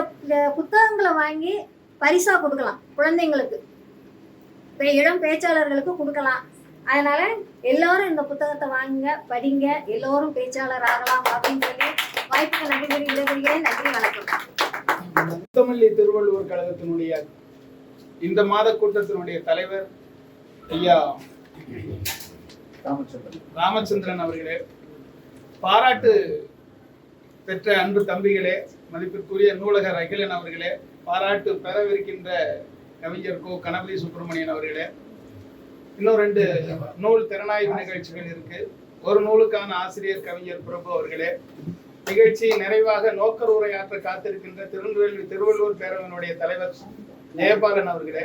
புத்தகங்களை வாங்கி பரிசா கொடுக்கலாம். குழந்தைங்களுக்கு, இளம் பேச்சாளர்களுக்கு கொடுக்கலாம். அதனால எல்லாரும் இந்த புத்தகத்தை வாங்குங்க, படிங்க, எல்லோரும் பேச்சாளர் ஆகலாம் அப்படின்னு சொல்லி வாய்ப்புக்கு நன்றி விடைபெறுகிறேன். நன்றி, வணக்கம். முத்தமிழ் திருவள்ளுவர் கழகத்தினுடைய இந்த மாத கூட்டத்தினுடைய தலைவர் ஐயா ராமச்சந்திரன் அவர்களே, பாராட்டு பெற்ற அன்பு தம்பிகளே, மதிப்பிற்குரிய நூலகர் அகிலன் அவர்களே, பாராட்டு பெறவிருக்கின்ற கவிஞர் கோ கணபதி சுப்பிரமணியன் அவர்களே, இன்னும் 2 நூல் திறனாய்வு நிகழ்ச்சிகள் இருக்கு. ஒரு நூலுக்கான ஆசிரியர் கவிஞர் பிரபு அவர்களே, நிகழ்ச்சி நிறைவாக நோக்கர் உரையாற்ற காத்திருக்கின்ற திருவள்ளூர் பேரவையினுடைய தலைவர் ஜெயபாலன் அவர்களே,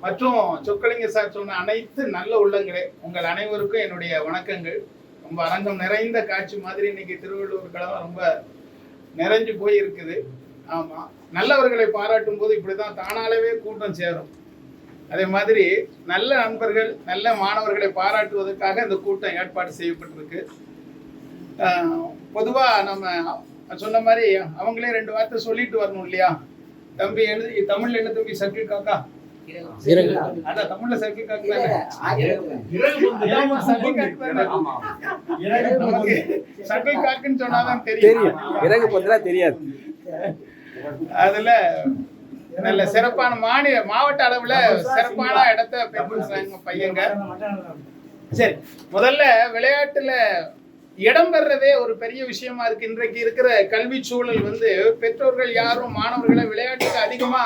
மற்றும் சொக்கலிங்க சார் சொன்ன அனைத்து நல்ல உள்ளங்களே, உங்கள் அனைவருக்கும் என்னுடைய வணக்கங்கள். ரொம்ப அரங்கம் நிறைந்த காட்சி மாதிரி இன்னைக்கு திருவள்ளூர் கழகம் ரொம்ப நிறைஞ்சு போய் இருக்குது. ஆமா, நல்லவர்களை பாராட்டும் போது இப்படிதான் தானாலவே கூட்டம் சேரும். அதே மாதிரி நல்ல நண்பர்கள், நல்ல மாணவர்களை பாராட்டுவதற்காக இந்த கூட்டம் ஏற்பாடு செய்யப்பட்டிருக்கு. பொதுவா நம்ம சொன்ன மாதிரி அவங்களே 2 வார்த்தை சொல்லிட்டு வரணும் இல்லையா? தம்பி எழுதி தமிழ்ல என்ன தம்பி? சர்க்கிள் காக்கா. அதான் தமிழ்ல சர்க்கிள் காக்கா. நமக்கு சர்க்கிள் காக்குன்னு சொன்னாதான் தெரியும், தெரியாது. அதுல நல்ல சிறப்பான மாவட்ட அளவுல சிறப்பான இடத்தை பெற்றிருக்காங்க பையங்க. சரி, முதல்ல விளையாட்டுல இடம் பெறதே ஒரு பெரிய விஷயமா இருக்கு. இன்றைக்கு இருக்கிற கல்வி சூழல் பெற்றோர்கள் யாரும் மாணவர்களை விளையாட்டுக்கு அதிகமா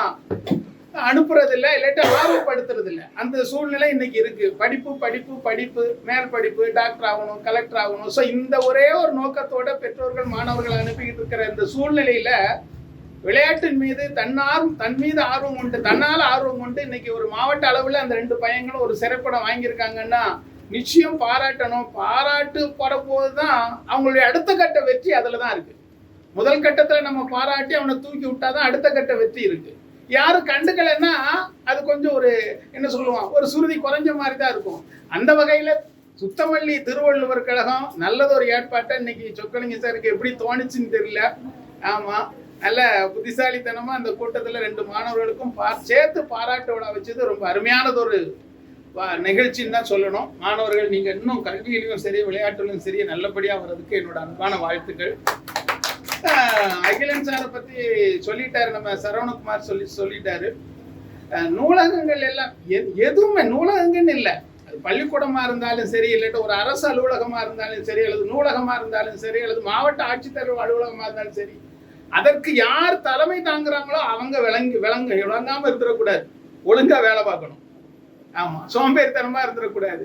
அனுப்புறது இல்லை, இல்லாட்டி ஆர்வப்படுத்துறது இல்லை. அந்த சூழ்நிலை இன்னைக்கு இருக்கு. படிப்பு படிப்பு படிப்பு, மேல் படிப்பு, டாக்டர் ஆகணும், கலெக்டர் ஆகணும். ஸோ இந்த ஒரே ஒரு நோக்கத்தோட பெற்றோர்கள் மாணவர்களை அனுப்பிக்கிட்டு இருக்கிற இந்த சூழ்நிலையில விளையாட்டின் மீது தன் மீது ஆர்வம் உண்டு, தன்னால ஆர்வம் உண்டு. இன்னைக்கு ஒரு மாவட்ட அளவுல அந்த 2 பையங்களும் ஒரு சிறப்படம் வாங்கியிருக்காங்கன்னா நிச்சயம் பாராட்டணும். பாராட்டு பட போதுதான் அவங்களுடைய அடுத்த கட்ட வெற்றி அதுலதான் இருக்கு. முதல் கட்டத்துல நம்ம பாராட்டி அவனை தூக்கி விட்டாதான் அடுத்த கட்ட வெற்றி இருக்கு. யாரும் கண்டுக்கலைன்னா அது கொஞ்சம் ஒரு என்ன சொல்லுவான், ஒரு சுருதி குறைஞ்ச மாதிரி தான் இருக்கும். அந்த வகையில சுத்தமல்லி திருவள்ளுவர் கழகம் நல்லதொரு ஏற்பாட்டை இன்னைக்கு சொக்கலிங்க சாருக்கு எப்படி தோணுச்சுன்னு தெரியல. ஆமா, நல்ல புத்திசாலித்தனமா அந்த கூட்டத்துல 2 மாணவர்களுக்கும் சேர்த்து பாராட்டு விழா வச்சது ரொம்ப அருமையானதொரு நிகழ்ச்சின்னு தான் சொல்லணும். மாணவர்கள் நீங்க இன்னும் கல்வியிலையும் சரி விளையாட்டுலையும் சரி நல்லபடியா வர்றதுக்கு என்னோட அன்பான வாழ்த்துக்கள். அகிலன் சாரை பத்தி சொல்லிட்டாரு, நம்ம சரவணகுமார் சொல்லிட்டாரு. நூலகங்கள் எல்லாம் எதுவுமே நூலகங்கன்னு இல்லை, அது பள்ளிக்கூடமா இருந்தாலும் சரி, இல்லாட்ட ஒரு அரசு அலுவலகமா இருந்தாலும் சரி, அல்லது நூலகமா இருந்தாலும் சரி, அல்லது மாவட்ட ஆட்சித்தலைவர் அலுவலகமா இருந்தாலும் சரி, அதற்கு யார் தலைமை தாங்குறாங்களோ அவங்க விளங்காம இருந்துடக்கூடாது, ஒழுங்கா வேலை பார்க்கணும். ஆமா, சோம்பேறித்தனமா இருந்துடக்கூடாது.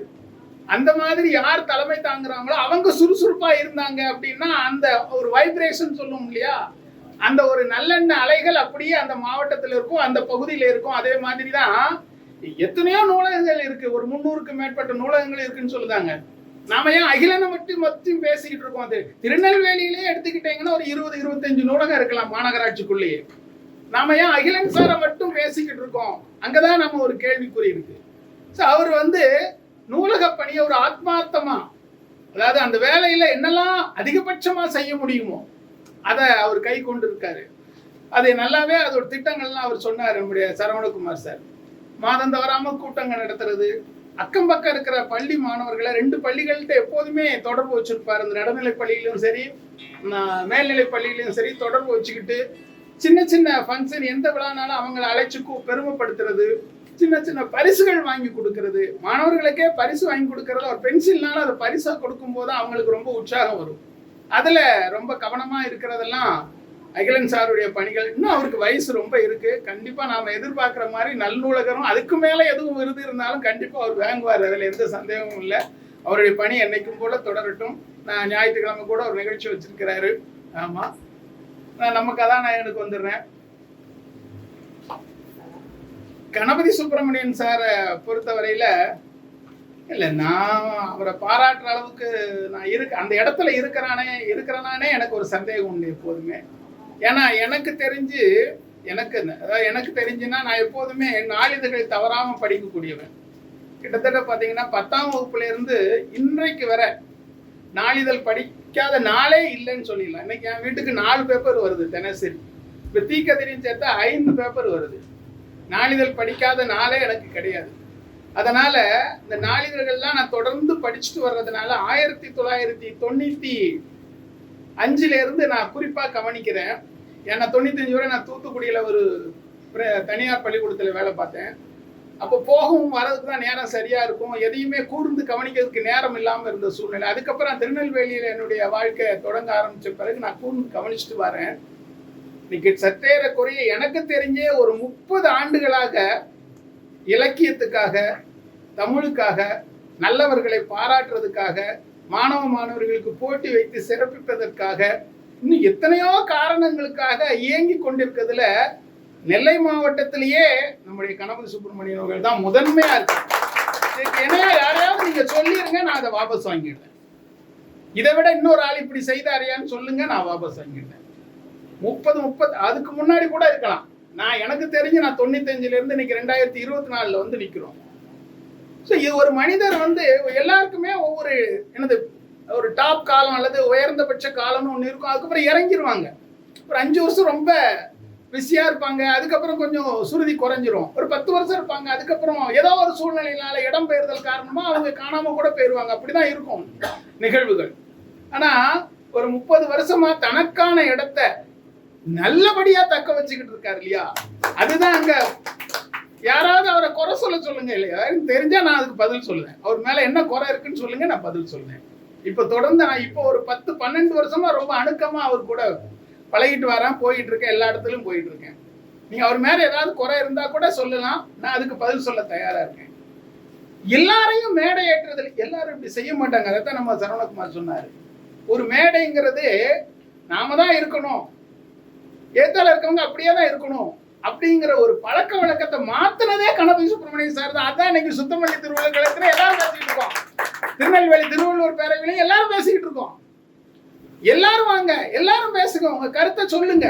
அந்த மாதிரி யார் தலைமை தாங்குறாங்களோ அவங்க சுறுசுறுப்பா இருந்தாங்க அப்படின்னா அந்த ஒரு வைப்ரேஷன் சொல்லுவோம் இல்லையா, அந்த ஒரு நல்லெண்ண அலைகள் அப்படியே அந்த மாவட்டத்தில் இருக்கும், அந்த பகுதியில் இருக்கும். அதே மாதிரி தான் எத்தனையோ நூலகங்கள் இருக்கு, ஒரு 300க்கு மேற்பட்ட நூலகங்கள் இருக்குன்னு சொல்லுதாங்க. நாம ஏன் அகிலனை மட்டும் பேசிக்கிட்டு இருக்கோம்? அது திருநெல்வேலியிலே எடுத்துக்கிட்டீங்கன்னா ஒரு 20-25 நூலகம் இருக்கலாம் மாநகராட்சிக்குள்ளேயே. நாம ஏன் அகிலன் சாரை மட்டும் பேசிக்கிட்டு இருக்கோம்? அங்கதான் நம்ம ஒரு கேள்விக்குறி இருக்கு. அவர் நூலக பணியை ஒரு ஆத்மார்த்தமா, அதாவது அந்த வேலையில என்னெல்லாம் அதிகபட்சமா செய்ய முடியுமோ அதை அவர் கை கொண்டு இருக்காரு. அதை நல்லாவே அதோட திட்டங்கள்லாம் அவர் சொன்னார். நம்முடைய சரவணகுமார் சார் மாதம் தவறாம கூட்டங்கள் நடத்துறது, அக்கம் பக்கம் இருக்கிற பள்ளி மாணவர்களை 2 பள்ளிகள்கிட்ட எப்போதுமே தொடர்பு வச்சிருப்பாரு. இந்த நடுநிலை பள்ளியிலும் சரி மேல்நிலை பள்ளியிலும் சரி தொடர்பு வச்சுக்கிட்டு சின்ன சின்ன ஃபங்க்ஷன் எந்த விழானாலும் அவங்களை அழைச்சு பெருமைப்படுத்துறது, சின்ன சின்ன பரிசுகள் வாங்கி கொடுக்கறது, மாணவர்களுக்கே பரிசு வாங்கி கொடுக்கறது. ஒரு பென்சில்னாலும் அதை பரிசா கொடுக்கும் போது அவங்களுக்கு ரொம்ப உற்சாகம் வரும். அதுல ரொம்ப கவனமா இருக்கிறதெல்லாம் அகிலன் சாருடைய பணிகள். இன்னும் அவருக்கு வயசு ரொம்ப இருக்கு. கண்டிப்பா நாம எதிர்பார்க்கிற மாதிரி நல்லூலகரும் அதுக்கு மேல எதுவும் விருது இருந்தாலும் கண்டிப்பா அவர் வாங்குவார், அதுல எந்த சந்தேகமும் இல்லை. அவருடைய பணி என்னைக்கும் போல தொடரட்டும். நான் ஞாயிற்றுக்கிழமை கூட ஒரு நிகழ்ச்சி வச்சிருக்கிறாரு. ஆமா, நான் நம்ம கதாநாயகனுக்கு வந்துடுறேன். கணபதி சுப்பிரமணியன் சாரை பொறுத்தவரையில இல்லை, நான் அவரை பாராட்டுற அளவுக்கு நான் அந்த இடத்துல இருக்கிறனானே எனக்கு ஒரு சந்தேகம் உண்டு எப்போதுமே. ஏன்னா எனக்கு தெரிஞ்சுன்னா நான் எப்போதுமே நாளிதழ்கள் தவறாம படிக்கக்கூடியவன். கிட்டத்தட்ட பார்த்தீங்கன்னா 10ஆம் வகுப்புல இருந்து இன்றைக்கு வர நாளிதழ் படிக்காத நாளே இல்லைன்னு சொல்லிடலாம். இன்னைக்கு என் வீட்டுக்கு 4 பேப்பர் வருது தினசரி. இப்போ தீக்கதிரின்னு சேர்த்தா 5 பேப்பர் வருது. நாளிதழ் படிக்காத நாளே எனக்கு கிடையாது. அதனால இந்த நாளிதழ்கள்லாம் நான் தொடர்ந்து படிச்சுட்டு வர்றதுனால 1995 இருந்து நான் குறிப்பா கவனிக்கிறேன். ஏன்னா 95 வரை நான் தூத்துக்குடியில ஒரு தனியார் பள்ளிக்கூடத்துல வேலை பார்த்தேன். அப்போ போகவும் வரதுக்கு தான் நேரம் சரியா இருக்கும், எதையுமே கூர்ந்து கவனிக்கிறதுக்கு நேரம் இல்லாம இருந்த சூழ்நிலை. அதுக்கப்புறம் திருநெல்வேலியில என்னுடைய வாழ்க்கை தொடங்க ஆரம்பிச்ச பிறகு நான் கூர்ந்து கவனிச்சுட்டு வரேன். இன்னைக்கு சற்றேறக்குறைய எனக்கு தெரிஞ்சே ஒரு 30 ஆண்டுகளாக இலக்கியத்துக்காக தமிழுக்காக, நல்லவர்களை பாராட்டுறதுக்காக, மாணவர்களுக்கு போட்டி வைத்து சிறப்பிப்பதற்காக, இன்னும் எத்தனையோ காரணங்களுக்காக இயங்கி கொண்டிருக்கிறதுல நெல்லை மாவட்டத்திலேயே நம்முடைய கணபதி சுப்பிரமணியன் அவர்கள் தான் முதன்மையா இருக்கு. என்னையா யாரையாவது நீங்க சொல்லிருங்க, நான் அதை வாபஸ் வாங்கிடுறேன். இதை விட இன்னொரு ஆள் இப்படி செய்தாரியான்னு சொல்லுங்க, நான் வாபஸ் வாங்கிடுறேன். 30 அதுக்கு முன்னாடி கூட இருக்கலாம். நான் எனக்கு தெரிஞ்சு நான் 95ல இருந்து இன்னைக்கு 2024 வந்து நிக்கிறோம். ஸோ இது ஒரு மனிதர் வந்து எல்லாருக்குமே ஒவ்வொரு என்னது ஒரு டாப் காலம் அல்லது உயர்ந்தபட்ச காலம்னு ஒன்று இருக்கும். அதுக்கப்புறம் இறங்கிடுவாங்க. ஒரு 5 வருஷம் ரொம்ப பிஸியா இருப்பாங்க. அதுக்கப்புறம் கொஞ்சம் சுருதி குறைஞ்சிரும். ஒரு 10 வருஷம் இருப்பாங்க. அதுக்கப்புறம் ஏதோ ஒரு சூழ்நிலையினால இடம்பெயர்தல் காரணமா அவங்க காணாம கூட போயிடுவாங்க. அப்படிதான் இருக்கும் நிகழ்வுகள். ஆனா ஒரு 30 வருஷமா தனக்கான இடத்தை நல்லபடியா தக்க வச்சுக்கிட்டு இருக்காரு இல்லையா? அதுதான் அங்க. யாராவது அவரை குறை சொல்லுங்க இல்லையா? தெரிஞ்சா நான் அதுக்கு பதில் சொல்லுவேன். அவர் மேல என்ன குறை இருக்குன்னு சொல்லுங்க, நான் பதில் சொல்லுவேன். இப்ப தொடர்ந்து நான் இப்போ ஒரு 10-12 வருஷமா ரொம்ப அணுக்கமா அவர் கூட பழகிட்டு வரேன், போயிட்டு இருக்கேன், எல்லா இடத்துலயும் போயிட்டு இருக்கேன். நீங்க அவர் மேல ஏதாவது குறை இருந்தா கூட சொல்லலாம், நான் அதுக்கு பதில் சொல்ல தயாரா இருக்கேன். எல்லாரையும் மேடை ஏற்றுறதுல எல்லாரும் இப்படி செய்ய மாட்டாங்க. அதைத்தான் நம்ம சரவணகுமார் சொன்னாரு. ஒரு மேடைங்கிறது நாம தான் இருக்கணும், ஏத்தால இருக்கவங்க அப்படியே தான் இருக்கணும் அப்படிங்கிற ஒரு பழக்க வழக்கத்தை மாத்தினதே கணபதி சுப்பிரமணியன் சார் தான். அதான் இன்னைக்கு சுத்தமல்லி திருவள்ளுவர் கழகத்துல எல்லாரும் பேசிக்கிட்டு இருக்கோம். திருநெல்வேலி திருவள்ளுவர் பேரவையிலையும் எல்லாரும் பேசிக்கிட்டு இருக்கோம். எல்லாரும் வாங்க, எல்லாரும் பேசுங்க, உங்க கருத்தை சொல்லுங்க.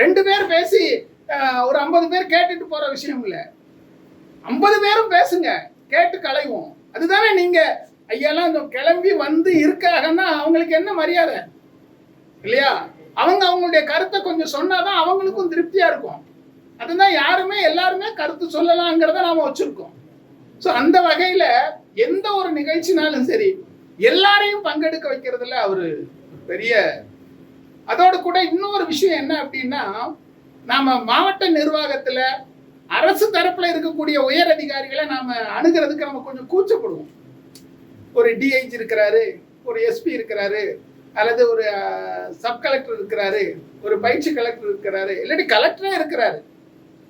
2 பேர் பேசி ஒரு 50 பேர் கேட்டுட்டு போற விஷயம் இல்ல. 50 பேரும் பேசுங்க, கேட்டு களைவோம். அதுதானே நீங்க ஐயாலாம் கிளம்பி வந்து இருக்காங்கன்னா அவங்களுக்கு என்ன மரியாதை இல்லையா? அவங்க அவங்களுடைய கருத்தை கொஞ்சம் சொன்னாதான் அவங்களுக்கும் திருப்தியா இருக்கும். அதுதான் யாருமே எல்லாருமே கருத்து சொல்லலாங்கிறத நாம வச்சிருக்கோம். ஸோ அந்த வகையில எந்த ஒரு நிகழ்ச்சினாலும் சரி எல்லாரையும் பங்கெடுக்க வைக்கிறதுல அவரு பெரிய. அதோட கூட இன்னொரு விஷயம் என்ன அப்படின்னா, நாம மாவட்ட நிர்வாகத்துல அரசு தரப்புல இருக்கக்கூடிய உயர் அதிகாரிகளை நாம அணுகிறதுக்கு நம்ம கொஞ்சம் கூச்சப்படுவோம். ஒரு டிஐஜி இருக்கிறாரு, ஒரு எஸ்பி இருக்கிறாரு, அல்லது ஒரு சப் கலெக்டர் இருக்கிறாரு, ஒரு பயிற்சி கலெக்டர் இருக்கிறாரு, இல்லாட்டி கலெக்டரே இருக்கிறாரு.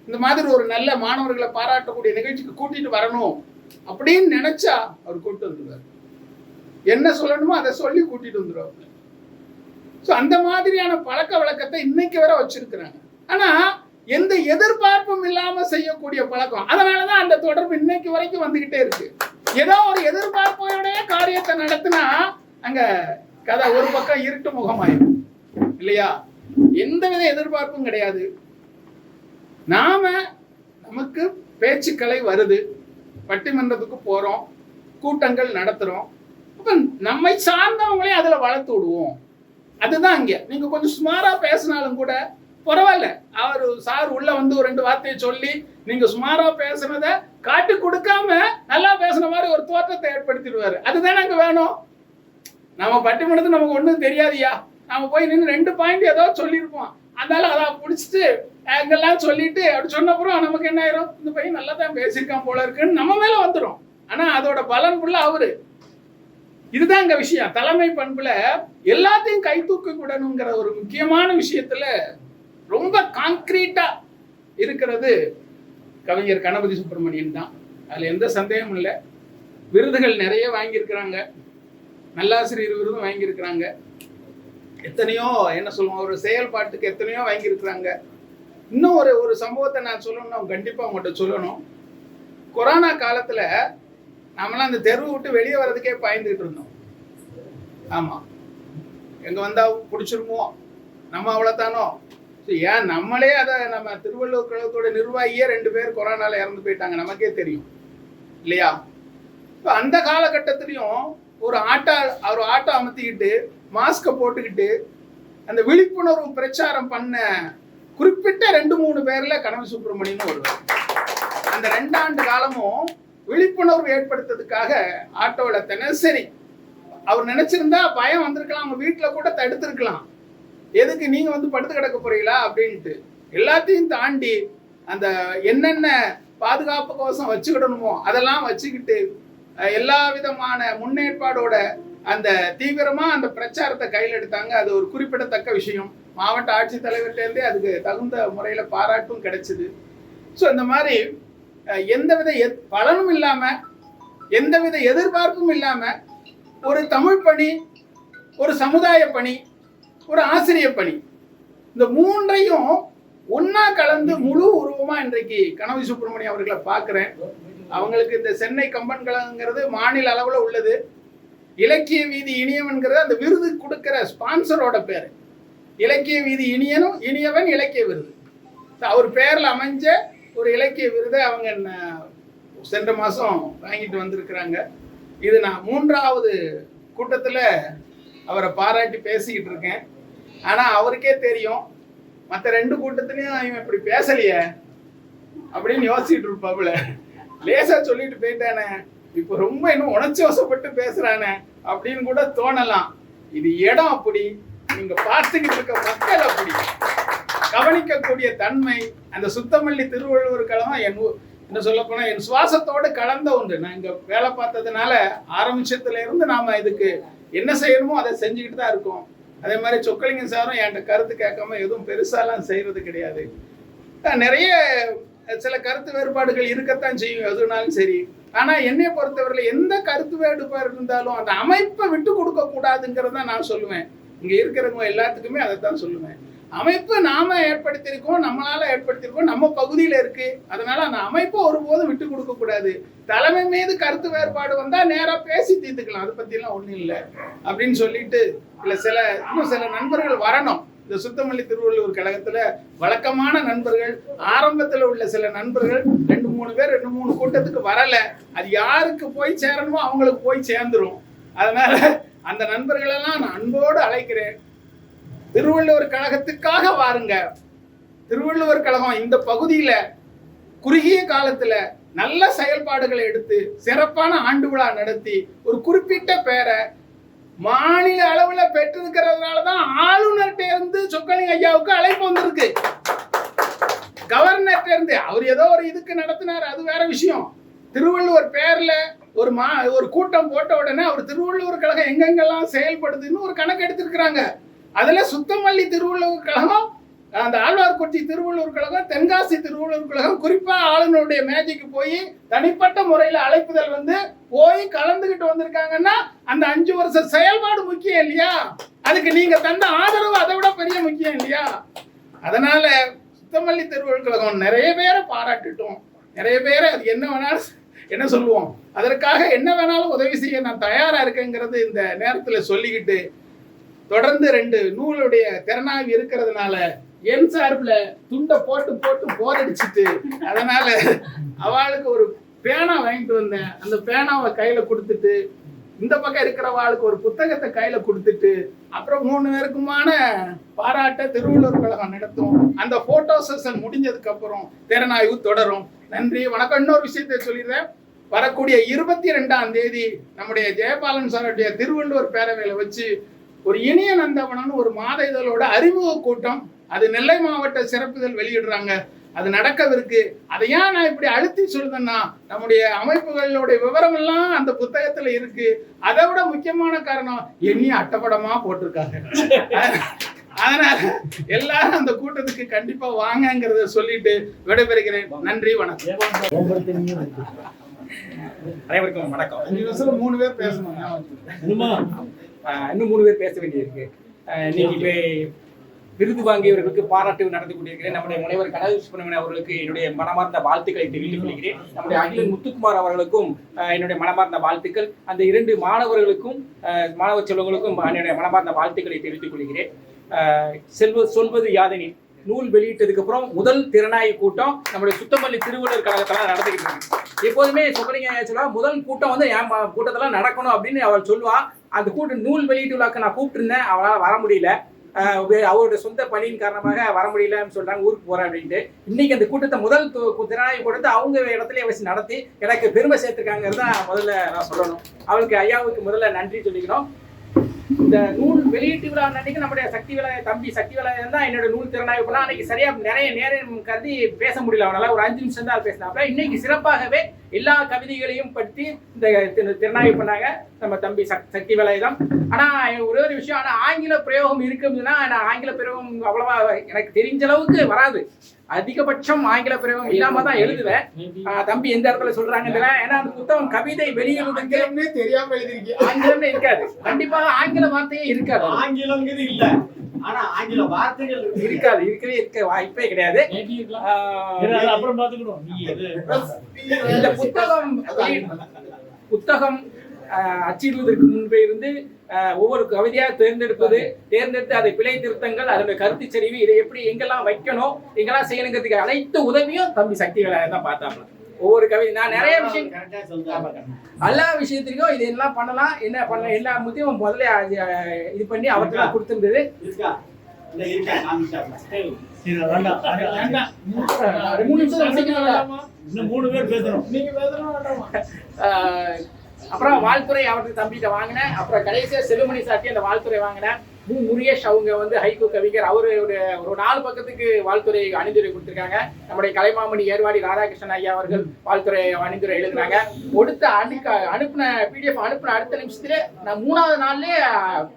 இந்த மாதிரி ஒரு நல்ல மாணவர்களை பாராட்டக்கூடிய நிகழ்ச்சிக்கு கூட்டிட்டு வரணும் அப்படின்னு நினைச்சா அவர் கூப்பிட்டு வந்துடுவார். என்ன சொல்லணுமோ அதை சொல்லி கூட்டிட்டு வந்துடுவார். ஸோ அந்த மாதிரியான பழக்க வழக்கத்தை இன்னைக்கு வரை வச்சிருக்கிறாங்க. ஆனா எந்த எதிர்பார்ப்பும் இல்லாம செய்யக்கூடிய பழக்கம். அதனாலதான் அந்த தொடர்பு இன்னைக்கு வரைக்கும் வந்துகிட்டே இருக்கு. ஏதோ ஒரு எதிர்பார்ப்போட காரியத்தை நடத்தினா அங்க கதை ஒரு பக்கம் இருட்டு முகமாயிரும் இல்லையா? எந்தவித எதிர்பார்ப்பும் கிடையாது. நமக்கு பேச்சுக்களை வருது, பட்டிமன்றத்துக்கு போறோம், கூட்டங்கள் நடத்துறோம். அப்ப நம்மை சார்ந்தவங்களே அதுல வளர்த்து விடுவோம். அதுதான் இங்க. நீங்க கொஞ்சம் சுமாரா பேசினாலும் கூட பரவாயில்ல, அவர் சார் உள்ள வந்து ஒரு 2 வார்த்தையை சொல்லி நீங்க சுமாரா பேசுனதை காட்டி கொடுக்காம நல்லா பேசுன மாதிரி ஒரு தோற்றத்தை ஏற்படுத்திடுவாரு. அதுதான் அங்க வேணும். நம்ம பட்டிமன்றத்து நமக்கு ஒண்ணும் தெரியாதியா, நாம போய் நின்று 2 பாயிண்ட் ஏதோ சொல்லியிருப்போம், அதனால அதான் பிடிச்சிட்டு அங்கெல்லாம் சொல்லிட்டு அப்படி சொன்னப்புறம் நமக்கு என்ன ஆயிரும், இந்த பையன் நல்லா தான் பேசியிருக்கான் போல இருக்குன்னு நம்ம மேல வந்துடும். ஆனா அதோட பலன் ஃபுல்லா அவரு. இதுதான் இங்க விஷயம். தலைமை பண்புல எல்லாத்தையும் கை தூக்கி விடணுங்கிற ஒரு முக்கியமான விஷயத்துல ரொம்ப கான்கிரீட்டா இருக்கிறது கவிஞர் கணபதி சுப்பிரமணியன் தான். அதுல எந்த சந்தேகமும் இல்லை. விருதுகள் நிறைய வாங்கியிருக்கிறாங்க, நல்லாசிரியர் விருதும் வாங்கியிருக்கிறாங்க, எத்தனையோ என்ன சொல்லுவோம் ஒரு செயல்பாட்டுக்கு எத்தனையோ வாங்கியிருக்கிறாங்க. இன்னும் ஒரு சம்பவத்தை நான் சொல்லணும், கண்டிப்பா உங்கள்கிட்ட சொல்லணும். கொரோனா காலத்துல நாமெல்லாம் அந்த தெருவு விட்டு வெளியே வர்றதுக்கே பயந்துகிட்டு இருந்தோம். ஆமா, எங்க வந்தா பிடிச்சிருமோ, நம்ம அவ்வளவுதானோ. ஏன் நம்மளே அதை நம்ம திருவள்ளுவர் கழகத்தோட நிர்வாகியே 2 பேர் கொரோனால இறந்து போயிட்டாங்க, நமக்கே தெரியும் இல்லையா? இப்போ அந்த காலகட்டத்திலையும் ஒரு ஆட்டோ அமர்த்திக்கிட்டு மாஸ்கை போட்டுக்கிட்டு அந்த விழிப்புணர்வு பிரச்சாரம் பண்ண குறிப்பிட்ட 2-3 பேர்ல கணபதி சுப்பிரமணியன் வருவார். அந்த 2 ஆண்டு காலமும் விழிப்புணர்வு ஏற்படுத்துறதுக்காக ஆட்டோவில் தினசரி அவர் நினைச்சிருந்தா பயம் வந்திருக்கலாம், அவங்க வீட்டுல கூட தடுத்திருக்கலாம், எதுக்கு நீங்க வந்து படுத்து கிடக்க போறீங்களா அப்படின்ட்டு. எல்லாத்தையும் தாண்டி அந்த என்னென்ன பாதுகாப்பு கோசம் வச்சுக்கிடணுமோ அதெல்லாம் வச்சுக்கிட்டு எல்லா விதமான முன்னேற்பாடோட அந்த தீவிரமா அந்த பிரச்சாரத்தை கையில் எடுத்தாங்க. அது ஒரு குறிப்பிடத்தக்க விஷயம். மாவட்ட ஆட்சித்தலைவர்கிட்டேருந்தே அதுக்கு தகுந்த முறையில பாராட்டும் கிடைச்சது. ஸோ இந்த மாதிரி எந்தவித பலனும் இல்லாம எந்தவித எதிர்பார்ப்பும் இல்லாம ஒரு தமிழ் பணி, ஒரு சமுதாய பணி, ஒரு ஆசிரிய பணி, இந்த மூன்றையும் ஒன்னா கலந்து முழு உருவமா இன்றைக்கு கனவி சுப்பிரமணியம் அவர்களை பார்க்கிறேன். அவங்களுக்கு இந்த சென்னை கம்பன் கழகங்கிறது மாநில அளவுல உள்ளது. இலக்கிய வீதி இனியவன்கிறது அந்த விருது கொடுக்கிற ஸ்பான்சரோட பேரு. இலக்கிய வீதி இனியவன் இலக்கிய விருது. அவர் பேர்ல அமைஞ்ச ஒரு இலக்கிய விருதை அவங்க சென்ற மாசம் வாங்கிட்டு வந்திருக்கிறாங்க. இது நான் 3வது கூட்டத்துல அவரை பாராட்டி பேசிக்கிட்டு இருக்கேன். ஆனா அவருக்கே தெரியும் மற்ற 2 கூட்டத்திலையும் இவன் இப்படி பேசலையே அப்படின்னு யோசிச்சுட்டு இருப்பாப்புல. லேசா சொல்லிட்டு போயிட்டானே, இப்ப ரொம்ப இன்னும் உணர்ச்சி வசப்பட்டு பேசுறானே அப்படின்னு கூட தோணலாம். இது இடம் அப்படி, நீங்க பார்த்துக்கிட்டு இருக்க மக்கள் அப்படி, கவனிக்கக்கூடிய தன்மை. அந்த சுத்தமல்லி திருவள்ளுவர் கழகம் என்ன சொல்ல போனா என் சுவாசத்தோடு கலந்த ஒன்று. நான் இங்க வேலை பார்த்ததுனால ஆரம்பிச்சதுல இருந்து நாம இதுக்கு என்ன செய்யணுமோ அதை செஞ்சுக்கிட்டு தான் இருக்கோம். அதே மாதிரி சொக்கலிங்கம் சாரும் என்கிட்ட கருத்து கேட்காம எதுவும் பெருசாலாம் செய்யறது கிடையாது. நிறைய சில கருத்து வேறுபாடுகள் இருக்கத்தான் செய்யும் எதுனாலும் சரி. ஆனா என்னை பொறுத்தவரையில எந்த கருத்து வேறுபாடு இருந்தாலும் அந்த அமைப்பை விட்டு கொடுக்க கூடாதுங்கிறத நான் சொல்லுவேன். இங்க இருக்கிறவங்க எல்லாத்துக்குமே அதைத்தான் சொல்லுவேன். அமைப்பு நாம ஏற்படுத்தியிருக்கோம், நம்மளால ஏற்படுத்தியிருக்கோம், நம்ம பகுதியில இருக்கு. அதனால அந்த அமைப்பை ஒருபோதும் விட்டு கொடுக்க கூடாது. தலைமை மீது கருத்து வேறுபாடு வந்தா நேரா பேசி தீர்த்துக்கலாம், அதை பத்தி எல்லாம் ஒண்ணும் இல்லை அப்படின்னு சொல்லிட்டு இன்னும் சில நண்பர்கள் வரணும். இந்த சுத்தமல்லி திருவள்ளுவர் கழகத்துல வழக்கமான நண்பர்கள், ஆரம்பத்துல உள்ள சில நண்பர்கள் 2-3 பேர் 2-3 கூட்டத்துக்கு வரல. அது யாருக்கு போய் சேரணுமோ அவங்களுக்கு போய் சேர்ந்துரும். அதனால அந்த நண்பர்களெல்லாம் நான் அன்போடு அழைக்கிறேன். திருவள்ளுவர் கழகத்துக்காக வாருங்க. திருவள்ளுவர் கழகம் இந்த பகுதியில குறுகிய காலத்துல நல்ல செயல்பாடுகளை எடுத்து சிறப்பான ஆண்டு விழா நடத்தி ஒரு குறிப்பிட்ட பேரை மாநில அளவுல பெற்றிருக்கிறதுனாலதான் ஆளுநர்கிட்ட இருந்து சொக்கலிங்க ஐயாவுக்கு அழைப்பு வந்திருக்கு. கவர்னர்கிட்ட இருந்து அவர் ஏதோ ஒரு இதுக்கு நடத்தினார், அது வேற விஷயம். திருவள்ளுவர் பேர்ல ஒரு கூட்டம் போட்ட உடனே அவர் திருவள்ளுவர் கழகம் எங்கெங்கெல்லாம் செயல்படுதுன்னு ஒரு கணக்கு எடுத்திருக்கிறாங்க. அதுல சுத்தமல்லி திருவள்ளுவர் கழகம், அந்த ஆழ்வார்குறிச்சி திருவள்ளுவர் கழகம், தென்காசி திருவள்ளுவர் கழகம், குறிப்பா ஆளுநருடைய மேஜைக்கு போய் தனிப்பட்ட முறையில அழைப்புதல் வந்து போய் கலந்துகிட்டு வந்திருக்காங்கன்னா அந்த 5 வருஷ செயல்பாடு முக்கியம் இல்லையா? அதுக்கு நீங்க தந்த ஆதரவு அதை விட பெரிய முக்கியம் இல்லையா? அதனால சுத்தமல்லி திருவள்ளுவர் கழகம் நிறைய பேரை பாராட்டிட்டோம். நிறைய பேரை அது என்ன வேணாலும் என்ன சொல்லுவோம், அதற்காக என்ன வேணாலும் உதவி செய்ய நான் தயாரா இருக்கேங்கிறது இந்த நேரத்துல சொல்லிக்கிட்டு, தொடர்ந்து 2 நூலுடைய திறனாய்வு இருக்கிறதுனால என் சார்பில் துண்டை போட்டு போர் அடிச்சுட்டு, அதனால அவளுக்கு ஒரு பேனா வாங்கிட்டு வந்தேன். அந்த பேனாவை கையில கொடுத்துட்டு, இந்த பக்கம் இருக்கிறவாளுக்கு ஒரு புத்தகத்தை கையில கொடுத்துட்டு, அப்புறம் 3 பேருக்குமான பாராட்ட திருவள்ளுவர் கழகம் நடத்தும். அந்த போட்டோ செஷன் முடிஞ்சதுக்கு அப்புறம் திறனாய்வு தொடரும். நன்றி, வணக்கம். இன்னொரு விஷயத்தை சொல்லிடுறேன். வரக்கூடிய 22ஆம் தேதி நம்முடைய ஜெயபாலன் சாருடைய திருவள்ளுவர் பேரவையில வச்சு ஒரு இனிய நந்தவனம்னு ஒரு மாத இதழோட அறிமுக கூட்டம், அது நெல்லை மாவட்ட சிறப்புதல் வெளியிடுறாங்க. அது நடக்கவிருக்கு. அதை ஏன் நான் இப்படி அழுத்தி சொல்றேன்னா, நம்முடைய அமைப்புகளுடைய விவரம் எல்லாம் அந்த புத்தகத்துல இருக்கு. அதை விட முக்கியமான காரணம் எண்ணி அட்டப்படமா போட்டிருக்காங்க. அதனால எல்லாரும் அந்த கூட்டத்துக்கு கண்டிப்பா வாங்கங்கிறத சொல்லிட்டு விடைபெறுகிறேன். நன்றி, வணக்கம். அனைவருக்கும் வணக்கம். 5 நிமிஷம் 3 பேர் பேசணும். இன்னும் 3 பேர் பேச வேண்டியிருக்கு. இன்னைக்கு விருது வாங்கியவர்களுக்கு பாராட்டு நடந்து கொண்டிருக்கிறேன். நம்முடைய முனைவர் கனவி சுப்பிரமணியன் அவர்களுக்கு என்னுடைய மனமார்ந்த வாழ்த்துக்களை தெரிவித்துக் கொள்கிறேன். நம்முடைய அகிலன் முத்துக்குமார் அவர்களுக்கும் என்னுடைய மனமார்ந்த வாழ்த்துக்கள். அந்த 2 மாணவர்களுக்கும் மாணவ செல்வங்களுக்கும் என்னுடைய மனமார்ந்த வாழ்த்துக்களை தெரிவித்துக் கொள்கிறேன். சொல்வது யாதெனில், நூல் வெளியிட்டதுக்கு அப்புறம் முதல் திறனாய்வு கூட்டம் நம்முடைய சுத்தமல்லி திருவள்ளுவர் கழகத்தெல்லாம் நடந்துக்கிட்டு இருக்கு. எப்போதுமே சொக்கலிங்க சொல்லுவா, முதல் கூட்டம் வந்து என் கூட்டத்தெல்லாம் நடக்கணும் அப்படின்னு அவள் சொல்லுவா. அந்த கூட்டம் நூல் வெளியீட்டு விழாக்கு நான் கூப்பிட்டுருந்தேன், அவளால் வர முடியல. அவருடைய சொந்த பணியின் காரணமாக வர முடியலன்னு சொல்றாங்க, ஊருக்கு போறேன் அப்படின்ட்டு. இன்னைக்கு அந்த கூட்டத்தை முதல் திறனாய்வு கூட்டத்தை அவங்க இடத்துல வச்சு நடத்தி எனக்கு பெருமை சேர்த்திருக்காங்கிறது தான் முதல்ல நான் சொல்லணும். அவளுக்கு ஐயாவுக்கு முதல்ல நன்றி சொல்லிக்கணும். இந்த நூல் வெளியீட்டு விழா அன்னைக்கு நம்முடைய தம்பி சக்தி வேலாயுதம் தான் என்னோட நூல் திறனாய்வு பண்ணலாம். அன்னைக்கு சரியா நிறைய நேரம் கருதி பேச முடியல, அவனால ஒரு 5 நிமிஷம் தான் பேசினாப்ல. இன்னைக்கு சிறப்பாகவே எல்லா கவிதைகளையும் பற்றி இந்த திறனாய்வு பண்ணாங்க நம்ம தம்பி சக்தி வேலாயுதம். ஆனா ஒரே ஒரு விஷயம், ஆனா ஆங்கில பிரயோகம் இருக்குதுன்னா, நான் ஆங்கில பிரயோகம் அவ்வளவா எனக்கு தெரிஞ்ச அளவுக்கு வராது. அதிகபட்சம் ஆங்கில பிரயோகம் இல்லாம தான் எழுதுவேன். தம்பி எந்த இடத்துல சொல்றாங்க, ஏன்னா அந்த புத்தகம் கவிதை வெளியிடுவதற்கு தெரியாம எழுதிருக்கீங்க. ஆங்கிலம்னே இருக்காது, கண்டிப்பாக ஆங்கில வார்த்தையே இருக்காது. ஆங்கிலங்கிறது இல்ல, ஆனா ஆங்கில வார்த்தைகள் இருக்காது, இருக்க வாய்ப்பே கிடையாது. அப்புறம் பாத்துக்கிடுவோம். இந்த புத்தகம் அச்சிடுவதற்கு முன்பே இருந்து ஒவ்வொரு கவிதையா தேர்ந்தெடுத்து அதை பிழை திருத்தங்கள், அதனுடைய கருத்து செறிவு, இதை எப்படி எங்கெல்லாம் வைக்கணும், எங்கெல்லாம் செய்யணுங்கிறதுக்கு அனைத்து உதவியும் தம்பி சக்திகளை தான் பார்த்தாங்க. ஒவ்வொரு கவிதை நான் நிறைய விஷயம் எல்லா விஷயத்திலையும் இது எல்லாம் பண்ணலாம், என்ன பண்ண எல்லா முத்தையும் முதல்ல இது பண்ணி அவர்கிட்ட கொடுத்துருந்தது. அப்புறம் வாழ்த்துறை அவருக்கு தம்பிகிட்ட வாங்கினேன். அப்புறம் கடைசியா செல்லுமணி சாட்டி அந்த வாழ்த்துறை வாங்கினேன். முருகேஷ் அவங்க வந்து ஹைகோ கவிஞர், அவருடைய ஒரு 4 பக்கத்துக்கு வாழ்த்துறை அணிந்துரை கொடுத்திருக்காங்க. நம்முடைய கலைமாமணி ஏர்வாடி ராதாகிருஷ்ணன் ஐயா அவர்கள் வாழ்த்துறை அணிந்துரை எழுதுனாங்க. அனுப்பின பிடிஎஃப் அனுப்பின அடுத்த நிமிஷத்துல நான் 3வது நாள்லயே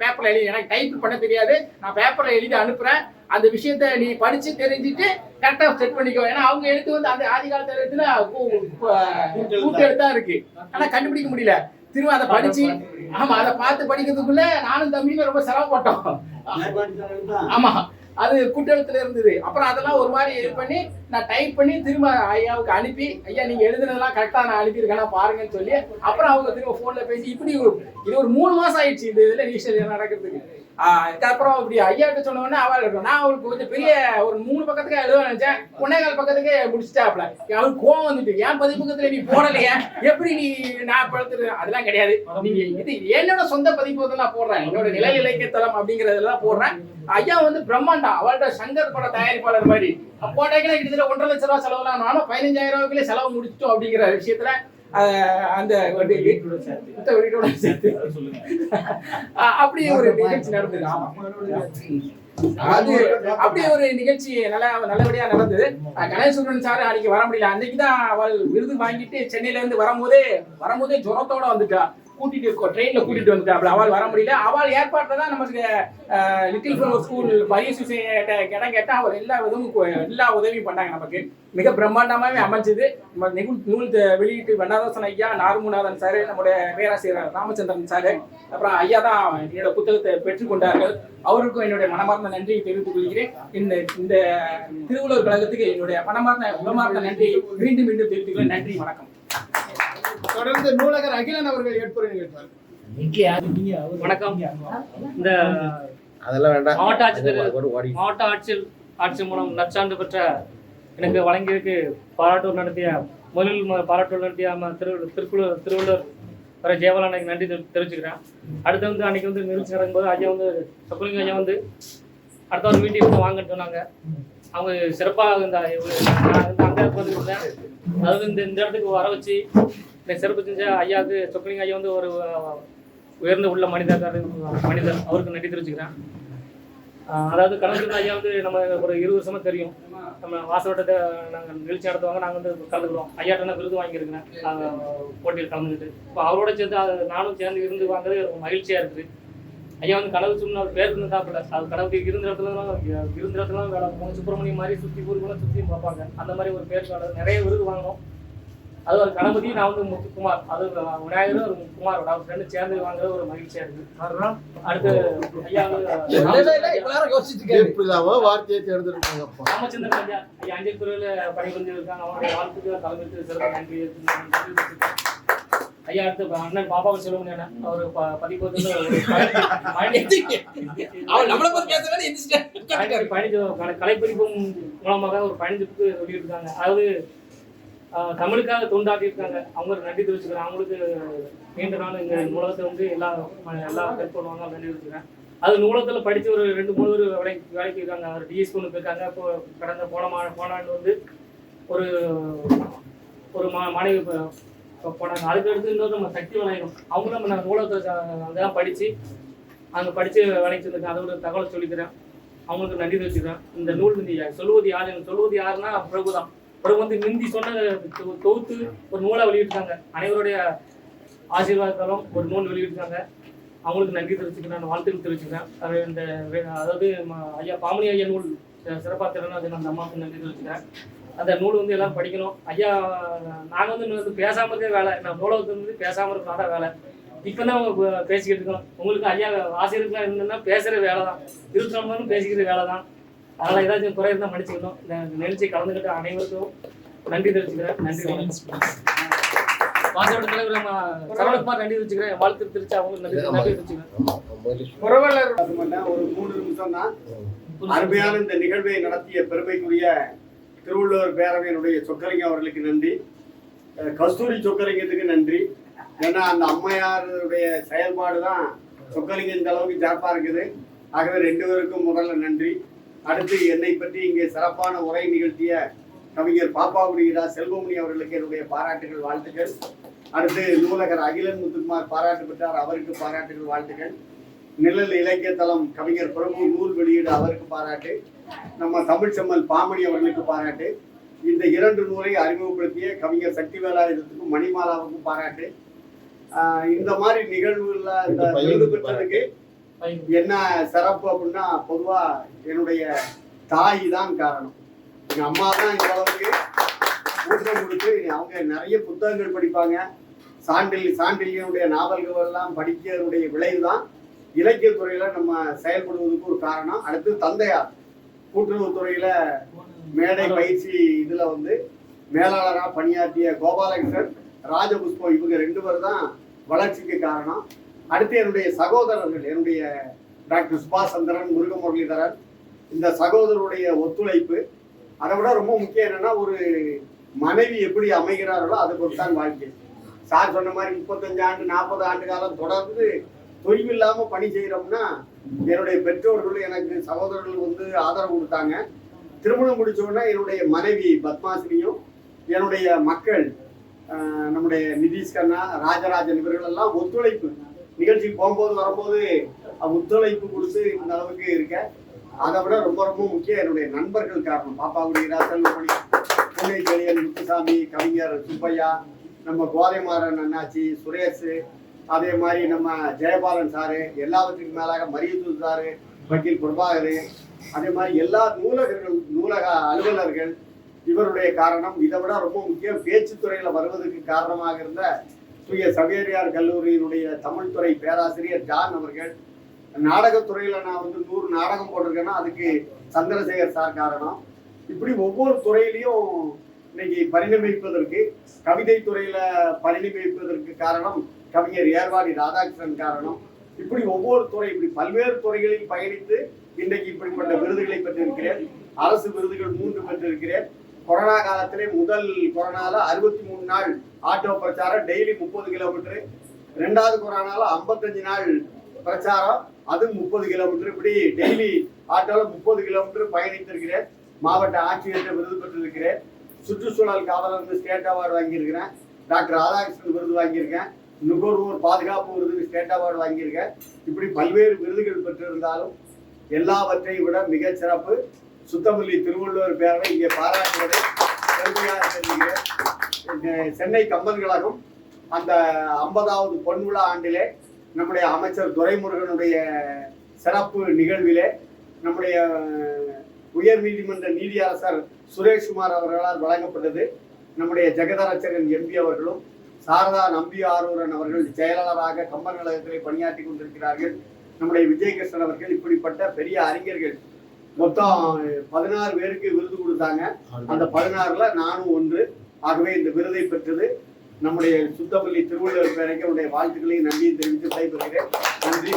பேப்பர்ல எழுதி, எனக்கு டைப் பண்ண தெரியாது, நான் பேப்பர்ல எழுதி அனுப்புறேன். அந்த விஷயத்த நீ படிச்சு தெரிஞ்சுட்டு கரெக்டா செட் பண்ணிக்கோ. ஏன்னா அவங்க எழுத்து வந்து அந்த ஆதி காலத்துல எழுத்துல கூட்டு எழுத்தா இருக்கு, ஆனா கண்டுபிடிக்க முடியல. திரும்ப அதை படிச்சு அதை பார்த்து படிக்கிறதுக்குள்ள நானும் தம்பியும் ரொம்ப சிரமப்பட்டோம். ஆமா, அது கூட்டெழுத்துல இருந்தது. அப்புறம் அதெல்லாம் ஒரு மாதிரி இது பண்ணி நான் டைப் பண்ணி திரும்ப ஐயாவுக்கு அனுப்பி, ஐயா நீங்க எழுதுனதெல்லாம் கரெக்டா நான் அனுப்பியிருக்கேன் பாருங்கன்னு சொல்லி, அப்புறம் அவங்க திரும்ப போன்ல பேசி இப்படி இது ஒரு 3 மாசம் ஆயிடுச்சு இந்த இதுல ரிஜிஸ்டர் நடக்கிறதுக்கு. அதுக்கப்புறம் இப்படி ஐயாட்ட சொன்ன உடனே அவள் நான் அவருக்கு கொஞ்சம் பெரிய ஒரு 3 பக்கத்துக்கு எழுத நினைச்சேன், 1.25 பக்கத்துக்கு முடிச்சுட்டாப்ல. அவருக்கு கோவம் வந்துட்டு, ஏன் 10 பக்கத்துல நீ போடலையா, எப்படி நீ நான் படுத்துரு, அதெல்லாம் கிடையாது, நீங்க இது என்னோட சொந்த பதிப்பு நான் போடுறேன், என்னோட நிலை இலக்கியத்தலம் அப்படிங்கறதெல்லாம் போடுறேன். ஐயா வந்து பிரம்மாண்டா, அவள்கிட்ட சங்கர் பட தயாரிப்பாளர் மாதிரி போட்டாங்கன்னா கிட்டத்தட்ட 1.5 லட்சம் ரூபாய் செலவுலாம், நானும் 15,000 ரூபாய்க்குள்ளே செலவு முடிச்சிட்டோம் அப்படிங்கிற விஷயத்துல அந்த வீட்டோட சேர்த்து அப்படி ஒரு நிகழ்ச்சி நடந்தது. அது அப்படி ஒரு நிகழ்ச்சி நல்லபடியா நடந்தது. கணேசூரன் சார் அன்னைக்கு வர முடியல. அன்னைக்குதான் அவள் விருது வாங்கிட்டு சென்னையில இருந்து வரும்போதே ஜுரத்தோட வந்துட்டா, ட்ரெயின்ல கூட்டிட்டு வந்துட்டா. அவள் வர முடியல. அவள் ஏற்பாட்டில் தான் நமக்கு லிட்டில் ஃப்ளவர் ஸ்கூல் பரிசு இடம் கேட்டா அவர் எல்லா உதவியும் பண்ணாங்க. நமக்கு மிக பிரம்மாண்டமாவே அமைஞ்சது. நூல் வெளியிட்டு வண்ணதாசன் ஐயா, நார்முநாதன் சார், நம்முடைய பேராசிரியர் ராமச்சந்திரன் சார், அப்புறம் ஐயா தான் என்னோட புத்தகத்தை பெற்றுக்கொண்டார்கள். அவருக்கும் என்னுடைய மனமார்ந்த நன்றியை தெரிவித்துக் கொள்கிறேன். இந்த திருவள்ளுவர் கழகத்துக்கு என்னுடைய மனமார்ந்த நன்றியை மீண்டும் தெரிவித்துக் கொள்கிறேன். நன்றி, வணக்கம். தொடர்ந்து நூலகர் அகிலன் அவர்கள் ஏற்புரை நிகழ்த்தார். வணக்கம். இந்த அதெல்லாம் வேண்டாம். மாவட்ட ஆட்சி மூலம் நற்சான்று பெற்ற எனக்கு வழங்கியதுக்கு பாராட்டூர் நடத்திய திருவள்ளுவர் வர ஜெயபாலனுக்கு நன்றி தெரிவிச்சுக்கிறேன். அடுத்து வந்து அன்னைக்கு வந்து நிகழ்ச்சி நடக்கும்போது ஐயா வந்து சொக்கலிங்க ஐயா வந்து அடுத்த ஒரு மீட்டிங் வாங்கன்னு சொன்னாங்க. அவங்க சிறப்பாக அங்கே வந்துருந்தேன். அதாவது இந்த இடத்துக்கு வர வச்சு சிறப்பு செஞ்ச ஐயாவுக்கு சொக்கலிங்க ஐயா வந்து ஒரு உயர்ந்த உள்ள மனிதர், அவருக்கு நன்றி தெரிவிச்சுக்கிறேன். அதாவது கலந்துருந்த ஐயா வந்து நம்ம ஒரு 20 வருஷமா தெரியும். நம்ம வாசவட்டத்தை நாங்கள் நிகழ்ச்சி நடத்துவாங்க, நாங்கள் வந்து கலந்துக்கிறோம். ஐயாட்ட விருது வாங்கியிருக்கிறேன் போட்டியில் கலந்துக்கிட்டு. இப்போ அவரோட சேர்ந்து நானும் சேர்ந்து இருந்து வாங்குறது மகிழ்ச்சியாக இருக்குது. ஐயா வந்து கனவு சொன்ன அவர் பேர் இருந்து சாப்பிடல, அது கடவுள் இருந்த இடத்துல வேலை போகணும். சுப்பிரமணியம் மாதிரி சுற்றி ஊருக்குள்ள சுற்றி பார்ப்பாங்க. அந்த மாதிரி ஒரு பேர் நிறைய விருது வாங்கணும். அது ஒரு கணபதி, நான் வந்து முத்துக்குமார், அது விநாயகர் ஒரு குமார், அவர் 2 சேர்ந்து வாங்குறது ஒரு மகிழ்ச்சியா இருக்கு. அடுத்து ஐயா ராமச்சந்திரன் ஐயா அஞ்சல் துறையில பணிபுரிஞ்சிருக்காங்க. அவருடைய வாழ்த்துக்கு தலைமைக்கு சிறப்பு நன்றி. ஐயா அடுத்து அண்ணன் பாப்பாவை செல்வமணி அண்ணன், அவர் பதிப்பு கலைப்பதிப்பு மூலமாக ஒரு பயணிப்புக்கு வெளியிட்டிருக்காங்க. அதாவது தமிழுக்காக தொண்டாட்டியிருக்காங்க. அவங்களுக்கு நன்றி தெரிவிச்சுக்கிறேன். அவங்களுக்கு நீண்ட நாள் இந்த நூலகத்தை வந்து எல்லா ஹெல்ப் பண்ணுவாங்க, நன்றி தெரிவிச்சுக்கிறேன். அது நூலகத்தில் படித்து ஒரு 2-3 வேலைக்கு இருக்காங்க. அவர் டிஎஸ்பி ஒன்று போயிருக்காங்க. இப்போ கடந்த போன ஆண்டு வந்து ஒரு மாணவி போனாங்க. அதுக்கு அடுத்து இன்னொரு நம்ம சக்தி விநாயகம், அவங்களும் நம்ம நூலகத்தை அங்கெல்லாம் படித்து வேலைக்கு வந்திருக்கேன். அதோட தகவல் சொல்லிக்கிறேன். அவங்களுக்கு நன்றி தெரிவிச்சுக்கிறேன். இந்த நூல் வந்து சொல்லுவது யாருன்னா பிரபு தான். பிரபு வந்து மிந்தி சொன்ன தொகுத்து ஒரு நூலை வெளியிட்டாங்க. அனைவருடைய ஆசீர்வாதத்தாலும் ஒரு நூல் வெளியிட்டாங்க. அவங்களுக்கு நன்றி தெரிவிச்சுக்கிறேன், வாழ்த்துக்கள் தெரிவிச்சுக்கிறேன். அதாவது ஐயா பாமணி ஐயா நூல் சிறப்பாக திறனாக அந்த அம்மாவுக்கு நன்றி தெரிவிச்சுக்கிறேன். அந்த நூல் வந்து எல்லாரும் படிக்கணும். ஐயா நாங்கள் வந்து பேசாமல் இருக்க வேலை, நான் நூலகத்துக்கு வந்து பேசாமல் இருக்கணும், அதான் வேலை. இப்போ தான் அவங்க பேசிக்கிட்டு இருக்கோம். உங்களுக்கு ஐயா ஆசிரியர்களாக இருந்ததுன்னா பேசுகிற வேலை தான், 24 மணி நேரம் பேசிக்கிற வேலை தான். அதனால் ஏதாச்சும் குறை இருந்தால் மன்னிச்சுக்கணும். இந்த நிகழ்ச்சி கலந்துக்கிட்ட அனைவருக்கும் நன்றி தெரிவிச்சுக்கிறேன். நன்றி. மாசோட தலைவர் நம்ம சரவணகுமார் நன்றி தெரிவிச்சுக்கிறேன். வாழ்த்து தெரிவிச்சு அவங்களுக்கு நன்றி தெரிவிச்சுக்கிறேன். புரவலர் ஒரு 3 நிமிஷம் தான். அருமையான இந்த நிகழ்வை நடத்திய பெருமைக்குரிய திருவள்ளுவர் பேரவையினுடைய சொக்கலிங்கம் அவர்களுக்கு நன்றி. கஸ்தூரி சொக்கலிங்கத்துக்கு நன்றி. ஏன்னா அந்த அம்மையாருடைய செயல்பாடு தான் சொக்கலிங்கம் இந்த அளவுக்கு சிறப்பாக இருக்குது. ஆகவே 2 பேருக்கும் முதல்ல நன்றி. அடுத்து என்னை பற்றி இங்கே சிறப்பான உரை நிகழ்த்திய கவிஞர் பாப்பாவுடைய செல்வமணி அவர்களுக்கு என்னுடைய பாராட்டுகள், வாழ்த்துக்கள். அடுத்து நூலகர் அகிலன் முத்துக்குமார் பாராட்டு பெற்றார், அவருக்கு பாராட்டுகள், வாழ்த்துக்கள். நிழல் இலக்கிய தளம் கவிஞர் பிரபு நூல் வெளியீடு, அவருக்கு பாராட்டு. நம்ம தமிழ் செம்மல் பாமணி அவர்களுக்கு பாராட்டு. இந்த 2 நூலை அறிமுகப்படுத்திய கவிஞர் சக்தி வேலாயுதத்துக்கும் மணிமாலாவுக்கும் பாராட்டு. இந்த மாதிரி நிகழ்வுல இந்த விருது பெற்றதுக்கு என்ன சிறப்பு அப்படின்னா, பொதுவா என்னுடைய தாய் தான் காரணம். எங்க அம்மா தான் இந்த அளவுக்கு ஊக்கம் கொடுத்து அவங்க நிறைய புத்தகங்கள் படிப்பாங்க. சாண்டில்யனுடைய நாவல்கள் எல்லாம் படிக்கிறதுடைய விளைவு தான் இலக்கியத்துறையில நம்ம செயல்படுவதற்கு ஒரு காரணம். அடுத்து தந்தையார் கூட்டுறவுத்துறையில மேடை பயிற்சி இதுல வந்து மேலாளராக பணியாற்றிய கோபாலகிருஷ்ணன், ராஜபுஷ்பம், இவங்க 2 பேர் தான் வளர்ச்சிக்கு காரணம். அடுத்து என்னுடைய சகோதரர்கள், என்னுடைய டாக்டர் சுபாஷ் சந்திரன், முருகமுரளிதரன், இந்த சகோதரருடைய ஒத்துழைப்பு. அதை விட ரொம்ப முக்கியம் என்னன்னா, ஒரு மனைவி எப்படி அமைகிறார்களோ அதை பொறுத்தான் வாழ்க்கை. சார் சொன்ன மாதிரி 35 ஆண்டு 40 ஆண்டு காலம் தொடர்ந்து தொய்வில்லாம பணி செய்யறோம்னா, என்னுடைய பெற்றோர்கள் எனக்கு சகோதரர்கள் வந்து ஆதரவு கொடுத்தாங்க. திருமணம் முடிச்ச உடனே என்னுடைய மனைவி பத்மாசினியும் என்னுடைய மக்கள் நம்முடைய நிதிஷ் கண்ணா, ராஜராஜன் இவர்கள் எல்லாம் ஒத்துழைப்பு, நிகழ்ச்சிக்கு போகும்போது வரும்போது ஒத்துழைப்பு கொடுத்து இந்த அளவுக்கு இருக்க. அதை விட ரொம்ப ரொம்ப முக்கியம் என்னுடைய நண்பர்கள் காரணம். பாப்பாவுடைய செல்வமணி, புன்னை ஜெயன், முத்துசாமி, கவிஞர் சுப்பையா, நம்ம கோதைமாறன் அண்ணாச்சி, சுரேஷ், அதே மாதிரி நம்ம ஜெயபாலன் சாரு, எல்லாவற்றுக்கும் மேலாக மரியத்து சாரு, வக்கீல் பிரபாகர், அதே மாதிரி எல்லா நூலக அலுவலர்கள், இவருடைய காரணம். இதை விட ரொம்ப முக்கியம் பேச்சுத்துறையில வருவதற்கு காரணமாக இருந்த தூய சவேரியார் கல்லூரியினுடைய தமிழ்துறை பேராசிரியர் ஜான் அவர்கள். நாடகத்துறையில நான் வந்து 100 நாடகம் போட்டிருக்கேன்னா அதுக்கு சந்திரசேகர் சார் காரணம். இப்படி ஒவ்வொரு துறையிலையும் இன்னைக்கு பரிணமிப்பதற்கு, கவிதை துறையில பரிணமிப்பதற்கு காரணம் கவிஞர் ஏர்வாடி ராதாகிருஷ்ணன் காரணம். இப்படி ஒவ்வொரு துறை, இப்படி பல்வேறு துறைகளில் பயணித்து இன்றைக்கு இப்படிப்பட்ட விருதுகளை பெற்றிருக்கிறேன். அரசு விருதுகள் 3 பெற்றிருக்கிறேன். கொரோனா காலத்திலே முதல் கொரோனால 63 நாள் ஆட்டோ பிரச்சாரம், டெய்லி 30 கிலோமீட்டர். 2வது கொரோனால 55 நாள் பிரச்சாரம், அது 30 கிலோமீட்டர். இப்படி டெய்லி ஆட்டோல 30 கிலோமீட்டர் பயணித்திருக்கிறேன். மாவட்ட ஆட்சியர்கிட்ட விருது பெற்றிருக்கிறேன். சுற்றுச்சூழல் காவலர் ஸ்டேட் அவார்டு வாங்கியிருக்கிறேன். டாக்டர் ராதாகிருஷ்ணன் விருது வாங்கியிருக்கேன். நுகர்வோர் பாதுகாப்பு விருது ஸ்டேட் அவார்டு வாங்கியிருக்கேன். இப்படி பல்வேறு விருதுகள் பெற்றிருந்தாலும் எல்லாவற்றையும் விட மிக சிறப்பு சுத்தமல்லி திருவள்ளுவர் பேரவை இங்கே பாராட்டுவதை பெருமையாக தெரிவிக்கிறேன். சென்னை கம்பன் கழகம் அந்த 50வது பொன்விழா ஆண்டிலே நம்முடைய அமைச்சர் துரைமுருகனுடைய சிறப்பு நிகழ்விலே நம்முடைய உயர் நீதிமன்ற நீதியரசர் சுரேஷ்குமார் அவர்களால் வழங்கப்பட்டது. நம்முடைய ஜெகதரட்சகன் எம்பி அவர்களும் சாரதா நம்பி ஆரூரன் அவர்கள் செயலாளராக கம்பன் கழகத்திலே பணியாற்றி கொண்டிருக்கிறார்கள். நம்முடைய விஜயகிருஷ்ணன் அவர்கள், இப்படிப்பட்ட பெரிய அறிஞர்கள் மொத்தம் 16 பேருக்கு விருது கொடுத்தாங்க. அந்த 16ல நானும் ஒன்று. ஆகவே இந்த விருதை பெற்றது நம்முடைய சுத்தமல்லி திருவள்ளுவர் பேரைக்கு வாழ்த்துக்களையும் நன்றியை தெரிவித்து விடைபெறுகிறேன். நன்றி.